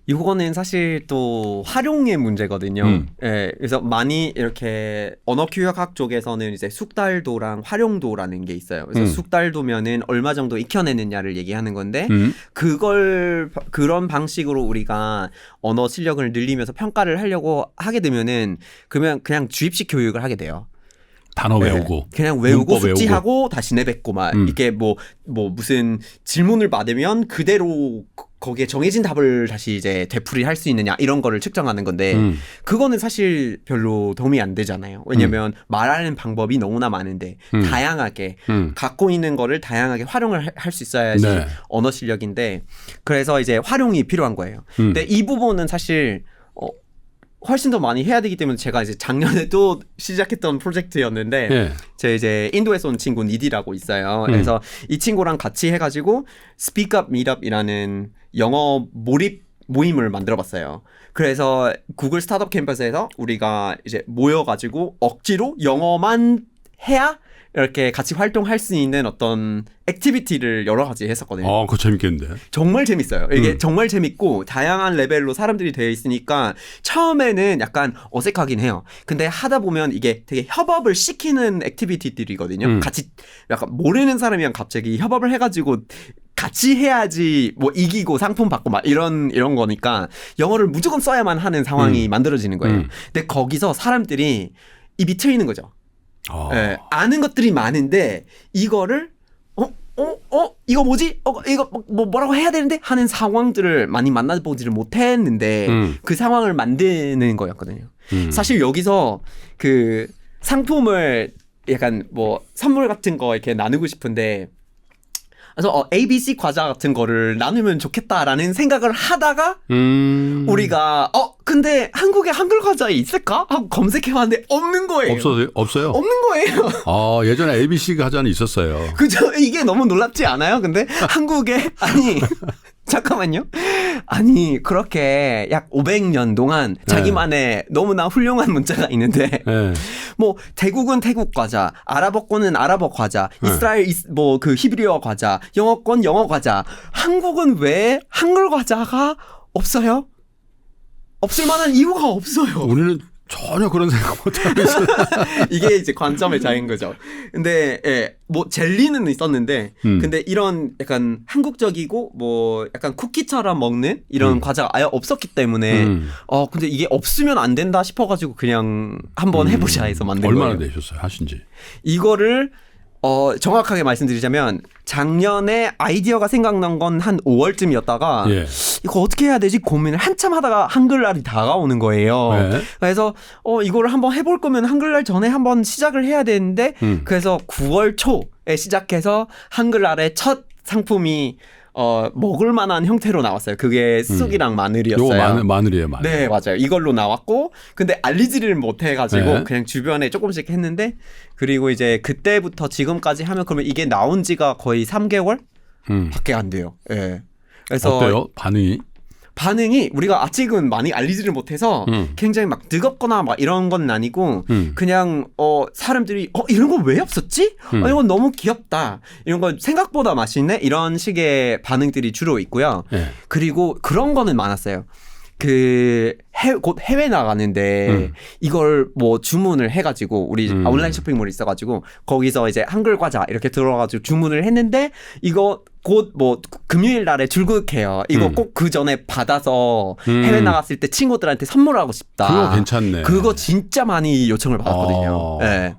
이거는 사실 또 활용의 문제거든요. 예, 그래서 많이 이렇게 언어 교육학 쪽에서는 이제 숙달도랑 활용도라는 게 있어요. 그래서 숙달도면은 얼마 정도 익혀내느냐를 얘기하는 건데 그런 방식으로 우리가 언어 실력을 늘리면서 평가를 하려고 하게 되면은 그냥 주입식 교육을 하게 돼요. 단어 외우고 그냥 외우고 문법 숙지하고 다시 내뱉고 막 이게 뭐 무슨 질문을 받으면 그대로 거기에 정해진 답을 다시 이제 되풀이할 수 있느냐 이런 거를 측정하는 건데 그거는 사실 별로 도움이 안 되잖아요. 왜냐하면 말하는 방법이 너무나 많은데 다양하게 갖고 있는 거를 다양하게 활용을 할 수 있어야지 네. 언어 실력인데 그래서 이제 활용이 필요한 거예요. 근데 이 부분은 사실 훨씬 더 많이 해야 되기 때문에 제가 이제 작년에 또 시작했던 프로젝트였는데 예. 제 이제 인도에서 온 친구 니디라고 있어요. 그래서 이 친구랑 같이 해가지고 Speak Up Meetup이라는 영어 몰입 모임을 만들어봤어요. 그래서 구글 스타트업 캠퍼스에서 우리가 이제 모여가지고 억지로 영어만 해야 이렇게 같이 활동할 수 있는 어떤 액티비티를 여러 가지 했었거든요. 그거 재밌겠는데. 정말 재밌어요. 이게 정말 재밌고 다양한 레벨로 사람들이 되어 있으니까 처음에는 약간 어색하긴 해요. 근데 하다 보면 이게 되게 협업을 시키는 액티비티들이거든요. 같이 약간 모르는 사람이랑 갑자기 협업을 해가지고 같이 해야지 뭐 이기고 상품 받고 막 이런 거니까 영어를 무조건 써야만 하는 상황이 만들어지는 거예요. 근데 거기서 사람들이 입이 트이는 거죠. 네, 아는 것들이 많은데 이거를 이거 뭐지? 이거 뭐라고 해야 되는데 하는 상황들을 많이 만나보지를 못했는데 그 상황을 만드는 거였거든요. 사실 여기서 그 상품을 약간 뭐 선물 같은 거 이렇게 나누고 싶은데 그래서 ABC 과자 같은 거를 나누면 좋겠다라는 생각을 하다가 우리가 근데 한국에 한글 과자 있을까? 하고 검색해봤는데 없는 거예요. 없어요? 없는 거예요. 예전에 ABC 과자는 있었어요. 그죠? 이게 너무 놀랍지 않아요? 근데 한국에 잠깐만요. 아니 그렇게 약 500년 동안 자기만의 너무나 훌륭한 문자가 있는데 네. 뭐 태국은 태국 과자, 아랍어권은 아랍어 과자, 이스라엘 뭐 그 히브리어 과자, 영어권 영어 과자. 한국은 왜 한글 과자가 없어요? 없을 만한 이유가 없어요. 우리는 전혀 그런 생각 못하고 있어요. 이게 이제 관점의 차이인 거죠. 근데 예, 뭐 젤리는 있었는데 근데 이런 약간 한국적이고 뭐 약간 쿠키처럼 먹는 이런 과자가 아예 없었기 때문에 근데 이게 없으면 안 된다 싶어가지고 그냥 한번 해보자 해서 만든 거예요. 얼마나 되셨어요 하신지? 이거를 정확하게 말씀드리자면 작년에 아이디어가 생각난 건 한 5월쯤이었다가 예. 이거 어떻게 해야 되지 고민을 한참 하다가 한글날이 다가오는 거예요. 네. 그래서 이거를 한번 해볼 거면 한글날 전에 한번 시작을 해야 되는데 그래서 9월 초에 시작해서 한글날의 첫 상품이 먹을 만한 형태로 나왔어요. 그게 쑥이랑 마늘이었어요. 요거 마늘이에요, 마늘. 네, 맞아요. 이걸로 나왔고, 근데 알리지를 못해가지고 네. 그냥 주변에 조금씩 했는데, 그리고 이제 그때부터 지금까지 하면 그러면 이게 나온 지가 거의 3개월 밖에 안 돼요. 예. 네. 그래서 어때요? 반응이 우리가 아직은 많이 알리지를 못해서 굉장히 막 뜨겁거나 막 이런 건 아니고 그냥 사람들이 이런 거 왜 없었지? 이건 너무 귀엽다. 이런 거 생각보다 맛있네. 이런 식의 반응들이 주로 있고요. 네. 그리고 그런 거는 많았어요. 곧 해외 나가는데 이걸 뭐 주문을 해가지고 우리 온라인 쇼핑몰이 있어가지고 거기서 이제 한글 과자 이렇게 들어가지고 주문을 했는데 이거 곧 뭐 금요일 날에 출국해요. 이거 꼭 그 전에 받아서 해외 나갔을 때 친구들한테 선물하고 싶다. 그거 괜찮네. 그거 진짜 많이 요청을 받았거든요. 네.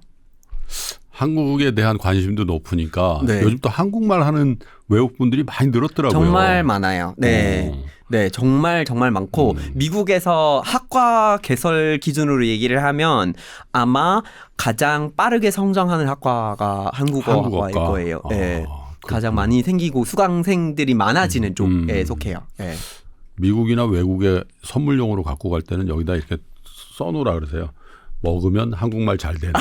한국에 대한 관심도 높으니까 네. 요즘 또 한국말 하는 외국분들이 많이 늘었더라고요. 정말 많아요. 네. 네, 정말 많고 미국에서 학과 개설 기준으로 얘기를 하면 아마 가장 빠르게 성장하는 학과가 한국어과일 거예요. 네. 가장 많이 생기고 수강생들이 많아지는 쪽에 속해요. 네. 미국이나 외국에 선물용으로 갖고 갈 때는 여기다 이렇게 써놓으라 그러세요. 먹으면 한국말 잘 되는.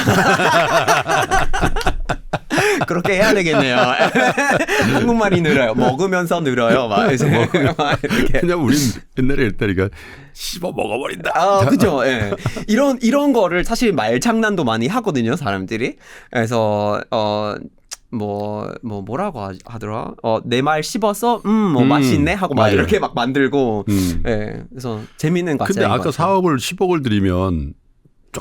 그렇게 해야 되겠네요. 한국말이 늘어요. 먹으면서 늘어요. 막 이렇게. 그냥 우린 옛날에 이랬다니까 씹어 먹어버린다. 그죠. 예. 이런 거를 사실 말장난도 많이 하거든요, 사람들이. 그래서 뭐라고 하더라? 내 말 씹어서 뭐 맛있네 하고 막 맞아요. 이렇게 막 만들고. 예. 그래서 재밌는 거 같아요. 근데 아까 사업을 10억을 들이면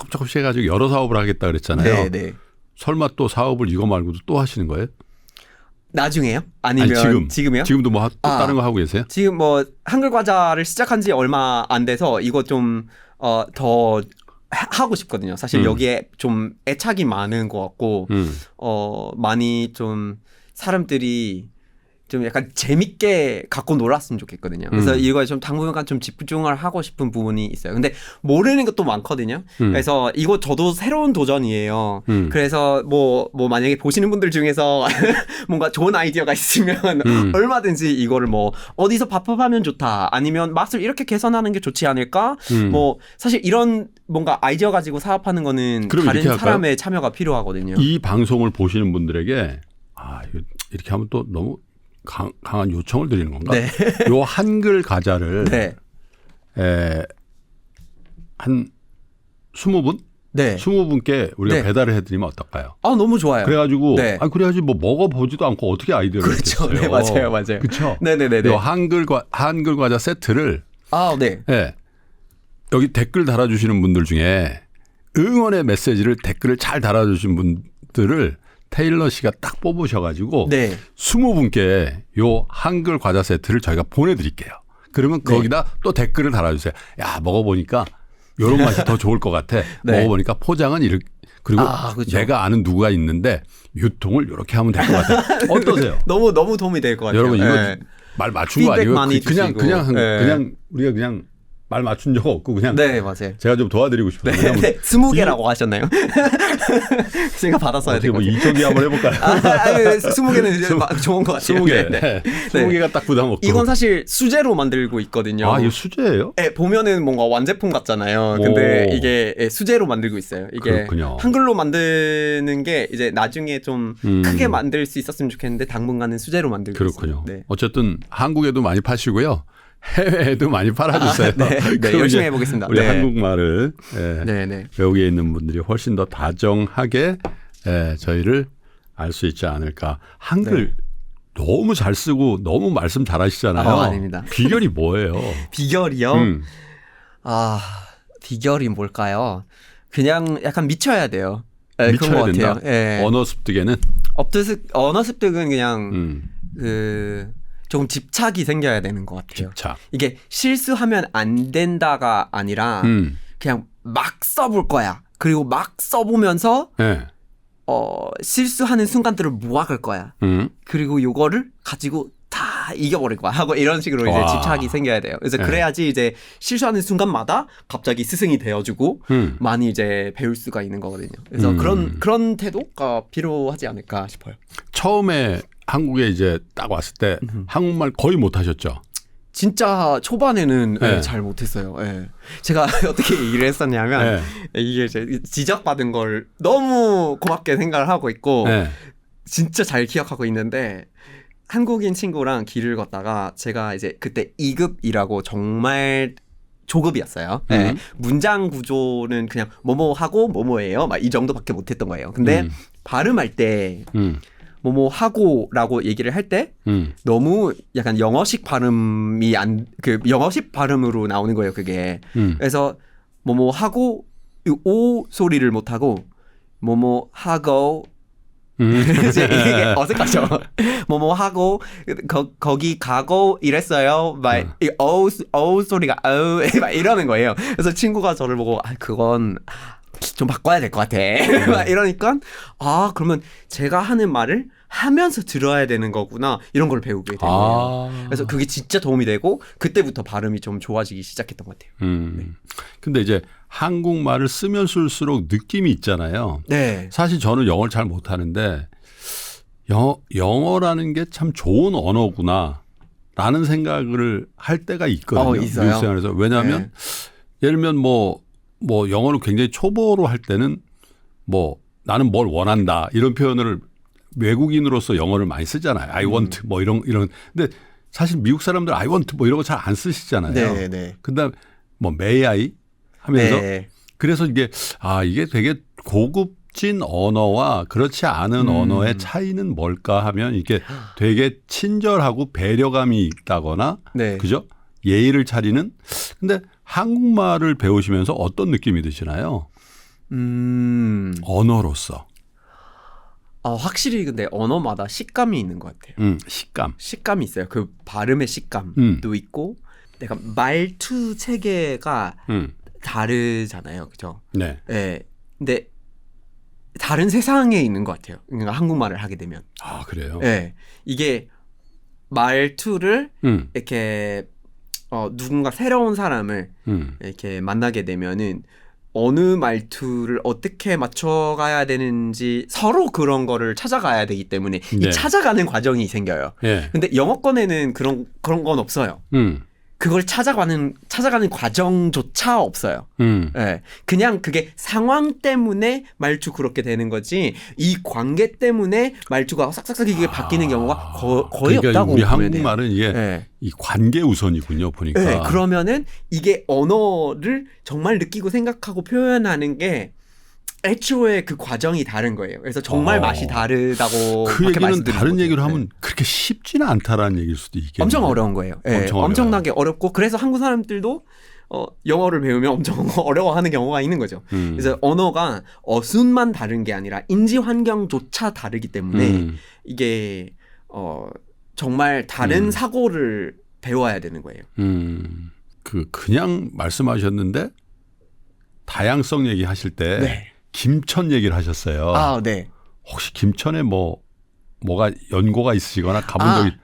조금씩 해가지고 여러 사업을 하겠다 그랬잖아요. 네. 설마 또 사업을 이거 말고도 또 하시는 거예요? 나중에요? 아니면 아니, 지금이요? 지금도 뭐 또 다른 거 하고 계세요? 지금 뭐 한글 과자를 시작한 지 얼마 안 돼서 이거 좀 더 하고 싶거든요. 사실 여기에 좀 애착이 많은 것 같고 많이 좀 사람들이 좀 약간 재밌게 갖고 놀았으면 좋겠거든요. 그래서 이거에 좀 당분간 좀 집중을 하고 싶은 부분이 있어요. 근데 모르는 것도 많거든요. 그래서 이거 저도 새로운 도전이에요. 그래서 뭐 만약에 보시는 분들 중에서 뭔가 좋은 아이디어가 있으면 얼마든지 이거를 뭐 어디서 밥업하면 좋다. 아니면 맛을 이렇게 개선하는 게 좋지 않을까? 뭐 사실 이런 뭔가 아이디어 가지고 사업하는 거는 다른 사람의 참여가 필요하거든요. 이 방송을 보시는 분들에게 이렇게 하면 또 너무 강한 요청을 드리는 건가? 네. 요 한글 과자를 네. 한 20분? 네. 20분께 우리가 네. 배달을 해드리면 어떨까요? 너무 좋아요. 그래가지고 네. 그래가지고 뭐 먹어보지도 않고 어떻게 아이디어를 그렇죠. 냈겠어요? 네, 맞아요. 그렇죠. 네네네. 요 한글 과자 세트를 네. 네. 여기 댓글 달아주시는 분들 중에 응원의 메시지를 댓글을 잘 달아주신 분들을 테일러 씨가 딱 뽑으셔가지고 네. 20분께 요 한글 과자 세트를 저희가 보내드릴게요. 그러면 거기다 또 댓글을 달아주세요. 야, 먹어보니까 이런 맛이 더 좋을 것 같아. 네. 먹어보니까 포장은 이렇게 그리고 그렇죠. 내가 아는 누가 있는데 유통을 이렇게 하면 될 것 같아. 어떠세요? 너무 도움이 될 것 같아요. 여러분 이거 네. 말 맞춘 거 아니에요? 많이 그냥 주시고. 우리가 그냥 말 맞춘 적 없고 그냥 네, 맞아요. 제가 좀 도와드리고 싶어요. 네, 20개라고 하셨나요? 제가 받았어야 어떻게 되고. 뭐 이쪽이 한번 해볼까요? 20개는 좋은 것 같아요. 20개. 네. 20개가 딱 부담 없고. 이건 사실 수제로 만들고 있거든요. 이거 수제예요? 네, 보면은 뭔가 완제품 같잖아요. 근데 이게 수제로 만들고 있어요. 이게 그렇군요. 한글로 만드는 게 이제 나중에 좀 크게 만들 수 있었으면 좋겠는데 당분간은 수제로 만들고 그렇군요. 있어요. 네. 어쨌든 한국에도 많이 파시고요. 해외에도 많이 팔아주세요. 네, 그럼 열심히 이제 해보겠습니다. 우리 네. 한국말을 네, 네. 외국에 있는 분들이 훨씬 더 다정하게 저희를 알 수 있지 않을까. 한글 너무 잘 쓰고 너무 말씀 잘하시잖아요. 아닙니다. 비결이 뭐예요? 비결이요? 비결이 뭘까요? 그냥 약간 미쳐야 돼요. 네, 그런 미쳐야 것 된다. 같아요. 네. 언어 습득에는. 언어 습득은 그냥 조금 집착이 생겨야 되는 것 같아요. 집착. 이게 실수하면 안 된다가 아니라 그냥 막 써볼 거야. 그리고 막 써보면서 네. 실수하는 순간들을 모아갈 거야. 그리고 요거를 가지고 다 이겨버릴 거야 하고 이런 식으로 이제 와. 집착이 생겨야 돼요. 그래서 네. 그래야지 이제 실수하는 순간마다 갑자기 스승이 되어주고 많이 이제 배울 수가 있는 거거든요. 그래서 그런 태도가 필요하지 않을까 싶어요. 처음에 한국에 이제 딱 왔을 때 한국말 거의 못 하셨죠? 진짜 초반에는 네. 잘 못했어요. 예. 제가 어떻게 일을 했었냐면 이게 이제 지적받은 걸 너무 고맙게 생각을 하고 있고 진짜 잘 기억하고 있는데 한국인 친구랑 길을 걷다가 제가 이제 그때 2급이라고 정말 조급이었어요. 네. 문장 구조는 그냥 뭐뭐 하고 뭐뭐예요. 막 이 정도밖에 못했던 거예요. 근데 발음할 때 뭐뭐 하고라고 얘기를 할 때 너무 약간 영어식 발음이 영어식 발음으로 나오는 거예요. 그게. 그래서 뭐뭐 하고 이 오 소리를 못 하고 뭐뭐 하고 이게 어색하죠. 뭐뭐 하고 거기 가고 이랬어요. 막 어우 소리가 어우 막 이러는 거예요. 그래서 친구가 저를 보고 그건 좀 바꿔야 될 것 같아. 막 이러니까 그러면 제가 하는 말을 하면서 들어야 되는 거구나 이런 걸 배우게 된 거예요. 그래서 그게 진짜 도움이 되고 그때부터 발음이 좀 좋아지기 시작했던 것 같아요. 근데 이제 한국말을 쓰면 쓸수록 느낌이 있잖아요. 네. 사실 저는 영어를 잘 못하는데 영어라는 게 참 좋은 언어구나 라는 생각을 할 때가 있거든요. 있어요? 미국 생활에서. 왜냐하면 예를 들면 뭐 영어를 굉장히 초보로 할 때는 뭐 나는 뭘 원한다 이런 표현을 외국인으로서 영어를 많이 쓰잖아요. I want 뭐 이런. 근데 사실 미국 사람들 I want 뭐 이런 거 잘 안 쓰시잖아요. 네. 근데 뭐 may I 하면서 네. 그래서 이게 되게 고급진 언어와 그렇지 않은 언어의 차이는 뭘까 하면 이게 되게 친절하고 배려감이 있다거나 네. 그죠? 예의를 차리는. 근데 한국말을 배우시면서 어떤 느낌이 드시나요? 언어로서. 확실히 근데 언어마다 식감이 있는 것 같아요. 식감. 식감이 있어요. 그 발음의 식감도 있고 내가 말투 체계가 다르잖아요. 그죠? 네. 네. 근데 다른 세상에 있는 것 같아요. 그러니까 한국말을 하게 되면. 그래요? 네. 이게 말투를 이렇게 누군가 새로운 사람을 이렇게 만나게 되면은 어느 말투를 어떻게 맞춰가야 되는지 서로 그런 거를 찾아가야 되기 때문에 이 찾아가는 과정이 생겨요. 근데 영어권에는 그런 건 없어요. 그걸 찾아가는 과정조차 없어요. 네. 그냥 그게 상황 때문에 말투 그렇게 되는 거지 이 관계 때문에 말투가 싹싹싹 이게 바뀌는 경우가 거의 그러니까 없다고 우리 보면 한국말은 돼요. 이게 네. 이 관계 우선이군요. 보니까. 네. 그러면은 이게 언어를 정말 느끼고 생각하고 표현하는 게 애초에 그 과정이 다른 거예요. 그래서 정말 맛이 다르다고 그 얘기는 다른 못해요. 얘기를 하면 그렇게 쉽지는 않다라는 얘기일 수도 있겠네요. 엄청 어려운 거예요. 네, 엄청나게 어렵고 그래서 한국 사람들도 영어를 배우면 엄청 어려워하는 경우가 있는 거죠. 그래서 언어가 어순만 다른 게 아니라 인지 환경조차 다르기 때문에 이게 정말 다른 사고를 배워야 되는 거예요. 그냥 말씀하셨는데 다양성 얘기하실 때 김천 얘기를 하셨어요. 네. 혹시 김천에 뭐가 연고가 있으시거나 가본 적이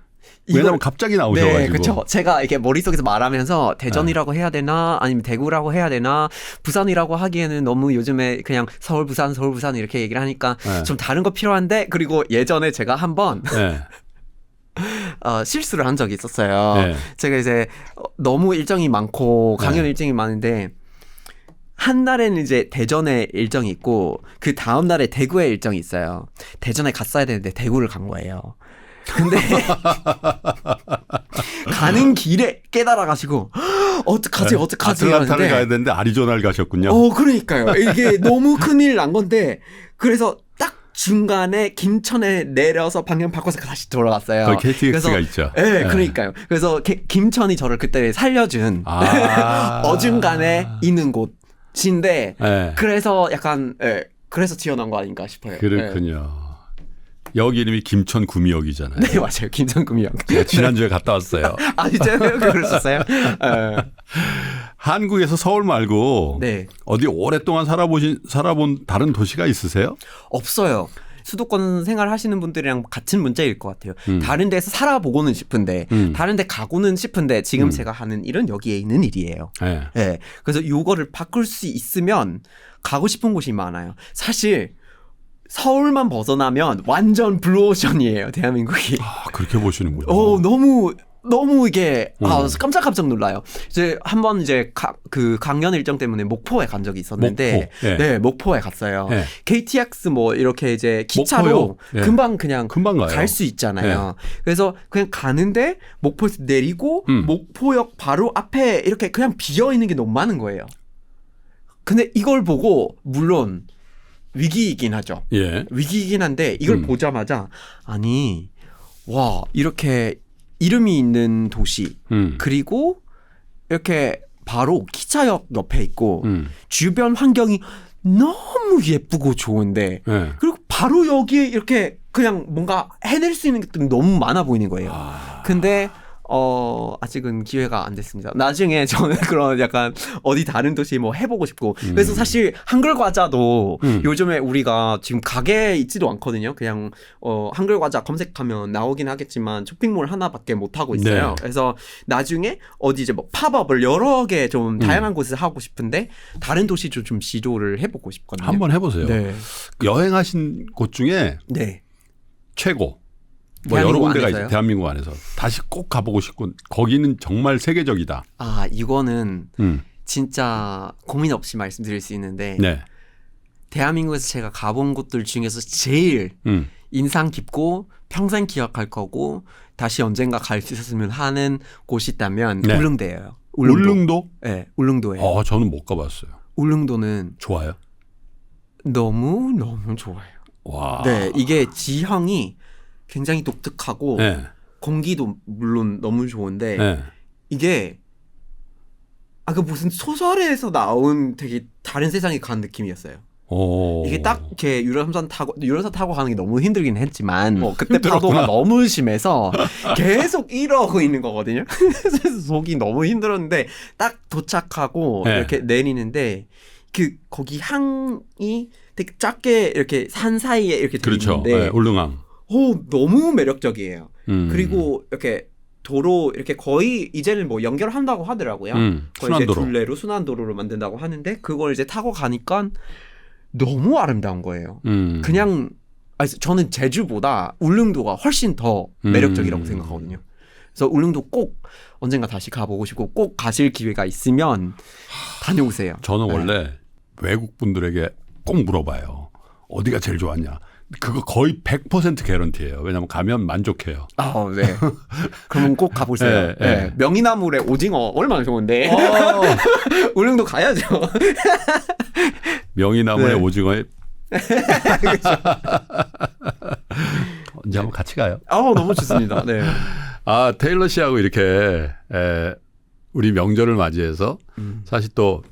왜냐면 갑자기 나오셔가지고. 네, 그렇죠. 제가 이렇게 머릿속에서 말하면서 대전이라고 해야 되나 아니면 대구라고 해야 되나 부산이라고 하기에는 너무 요즘에 그냥 서울 부산 이렇게 얘기를 하니까 좀 다른 거 필요한데 그리고 예전에 제가 한번 실수를 한 적이 있었어요. 제가 이제 너무 일정이 많고 강연 일정이 많은데 한 날에는 이제 대전에 일정이 있고 그 다음 날에 대구에 일정이 있어요. 대전에 갔어야 되는데 대구를 간 거예요. 근데 가는 길에 깨달아가지고 어떡하지 아틀란타를 하는데 가야 되는데 아리조나를 가셨군요. 그러니까요. 이게 너무 큰일 난 건데 그래서 딱 중간에 김천에 내려서 방향 바꿔서 다시 돌아갔어요. 거기 KTX가 그래서, 있죠. 네, 그러니까요. 그래서 김천이 저를 그때 살려준 어중간에 있는 곳인데 네. 그래서 약간 그래서 지어난 거 아닌가 싶어요. 그렇군요. 여기 이름이 김천구미역이잖아요. 네, 맞아요. 김천구미역. 제가 지난주에 갔다 왔어요. 아, 진짜요? 그러셨어요? 한국에서 서울 말고 네. 어디 오랫동안 살아본 다른 도시가 있으세요? 없어요. 수도권 생활하시는 분들이랑 같은 문제일 것 같아요. 다른 데서 살아보고는 싶은데 다른 데 가고는 싶은데 지금 제가 하는 일은 여기에 있는 일이에요. 네. 네. 그래서 요거를 바꿀 수 있으면 가고 싶은 곳이 많아요. 사실 서울만 벗어나면 완전 블루오션이에요. 대한민국이. 그렇게 보시는군요. 너무 이게 깜짝 놀라요. 이제 한번 이제 그 강연 일정 때문에 목포에 간 적이 있었는데, 목포. 네. 네, 목포에 갔어요. 네. KTX 뭐 이렇게 이제 기차로 네. 금방 가요. 갈 수 있잖아요. 그래서 그냥 가는데 목포에서 내리고 목포역 바로 앞에 이렇게 그냥 비어 있는 게 너무 많은 거예요. 근데 이걸 보고 물론 위기이긴 하죠. 예. 위기이긴 한데 이걸 보자마자 아니 와 이렇게 이름이 있는 도시 그리고 이렇게 바로 기차역 옆에 있고 주변 환경이 너무 예쁘고 좋은데 네. 그리고 바로 여기에 이렇게 그냥 뭔가 해낼 수 있는 것들이 너무 많아 보이는 거예요. 근데 아직은 기회가 안 됐습니다. 나중에 저는 그런 약간 어디 다른 도시 뭐 해보고 싶고. 그래서 사실 한글 과자도 요즘에 우리가 지금 가게에 있지도 않거든요. 그냥 한글 과자 검색하면 나오긴 하겠지만 쇼핑몰 하나밖에 못 하고 있어요. 네. 그래서 나중에 어디 이제 뭐 팝업을 여러 개 좀 다양한 곳에서 하고 싶은데 다른 도시도 좀 시도를 해보고 싶거든요. 한번 해보세요. 네. 여행하신 곳 중에 네. 최고. 뭐 여러 대한민국 군데가 안에서요? 있어요. 대한민국 안에서. 다시 꼭 가보고 싶고 거기는 정말 세계적이다. 이거는 진짜 고민 없이 말씀드릴 수 있는데 네. 대한민국에서 제가 가본 곳들 중에서 제일 인상 깊고 평생 기억할 거고 다시 언젠가 갈 수 있었으면 하는 곳이 있다면 네. 울릉도예요. 울릉도? 네, 울릉도예요. 저는 못 가봤어요. 울릉도는 좋아요? 너무 좋아요. 와. 네, 이게 지형이 굉장히 독특하고 네. 공기도 물론 너무 좋은데 네. 이게 그 무슨 소설에서 나온 되게 다른 세상에 간 느낌이었어요. 이게 딱 이렇게 유람선 타고 가는 게 너무 힘들긴 했지만 그때 힘들었구나. 파도가 너무 심해서 계속 이러고 있는 거거든요. 그래서 속이 너무 힘들었는데 딱 도착하고 네. 이렇게 내리는데 거기 항이 되게 작게 이렇게 산 사이에 이렇게 돼 그렇죠. 있는데 네, 울릉항. 너무 매력적이에요. 그리고 이렇게 도로 이렇게 거의 이제는 뭐 연결한다고 하더라고요. 거의 순환도로. 이제 둘레로 순환도로로 만든다고 하는데 그걸 이제 타고 가니까 너무 아름다운 거예요. 그냥 저는 제주보다 울릉도가 훨씬 더 매력적이라고 생각하거든요. 그래서 울릉도 꼭 언젠가 다시 가보고 싶고 꼭 가실 기회가 있으면 다녀오세요. 저는 원래 외국 분들에게 꼭 물어봐요. 어디가 제일 좋았냐. 그거 거의 100% 개런티예요. 왜냐하면 가면 만족해요. 네. 그러면 꼭 가보세요. 네. 명이나물의 오징어 얼마나 좋은데. 울릉도 가야죠. 명이나물의 네. 오징어에 언제 한번 같이 가요. 너무 좋습니다. 네. 테일러 씨하고 이렇게 우리 명절을 맞이해서 사실 또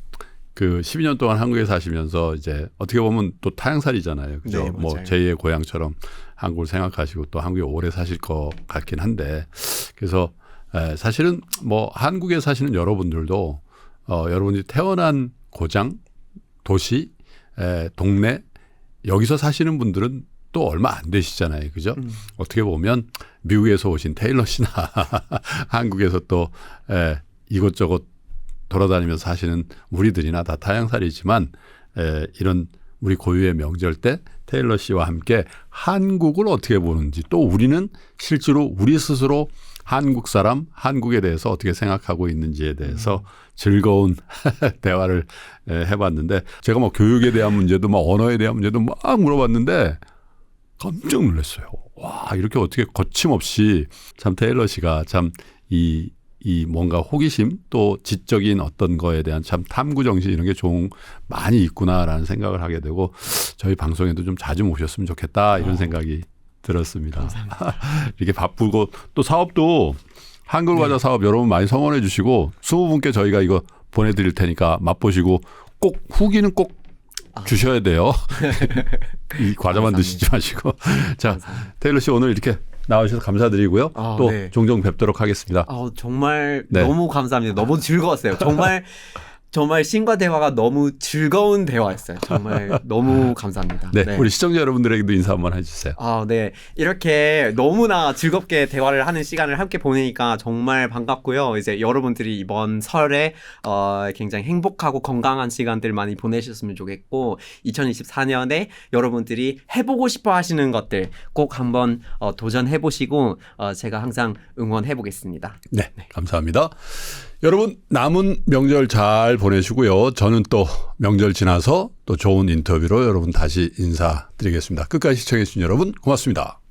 그 12년 동안 한국에 사시면서 이제 어떻게 보면 또 타향살이잖아요. 그죠? 네, 뭐 맞아요. 제2의 고향처럼 한국을 생각하시고 또 한국에 오래 사실 것 같긴 한데 그래서 사실은 뭐 한국에 사시는 여러분들도 여러분들이 태어난 고장, 도시, 동네 여기서 사시는 분들은 또 얼마 안 되시잖아요. 그죠? 어떻게 보면 미국에서 오신 테일러 씨나 한국에서 또 이것저것 돌아다니면서 사시는 우리들이나 다 타향살이지만 이런 우리 고유의 명절 때 테일러 씨와 함께 한국을 어떻게 보는지 또 우리는 실제로 우리 스스로 한국 사람, 한국에 대해서 어떻게 생각하고 있는지에 대해서 즐거운 대화를 해봤는데 제가 뭐 교육에 대한 문제도 막 언어에 대한 문제도 막 물어봤는데 깜짝 놀랐어요. 와, 이렇게 어떻게 거침없이 참 테일러 씨가 참 이 뭔가 호기심 또 지적인 어떤 거에 대한 참 탐구 정신 이런 게 좀 많이 있구나라는 생각을 하게 되고 저희 방송에도 좀 자주 모셨으면 좋겠다 이런 생각이 들었습니다. 이렇게 바쁘고 또 사업도 한글 과자 사업 여러분 많이 성원해 주시고 20분께 저희가 이거 보내드릴 테니까 맛보시고 꼭 후기는 꼭 주셔야 돼요. 이 과자만 감사합니다. 드시지 마시고. 자, 테일러 씨 오늘 이렇게 나와주셔서 감사드리고요. 또 네. 종종 뵙도록 하겠습니다. 정말 네. 너무 감사합니다. 너무 즐거웠어요. 정말 신과 대화가 너무 즐거운 대화였어요. 정말 너무 감사합니다. 네, 우리 시청자 여러분들에게도 인사 한번 해주세요. 네. 이렇게 너무나 즐겁게 대화를 하는 시간을 함께 보내니까 정말 반갑고요. 이제 여러분들이 이번 설에 굉장히 행복하고 건강한 시간들 많이 보내셨으면 좋겠고 2024년에 여러분들이 해보고 싶어 하시는 것들 꼭 한번 도전해보시고 제가 항상 응원해보겠습니다. 네, 감사합니다. 여러분 남은 명절 잘 보내시고요. 저는 또 명절 지나서 또 좋은 인터뷰로 여러분 다시 인사드리겠습니다. 끝까지 시청해 주신 여러분 고맙습니다.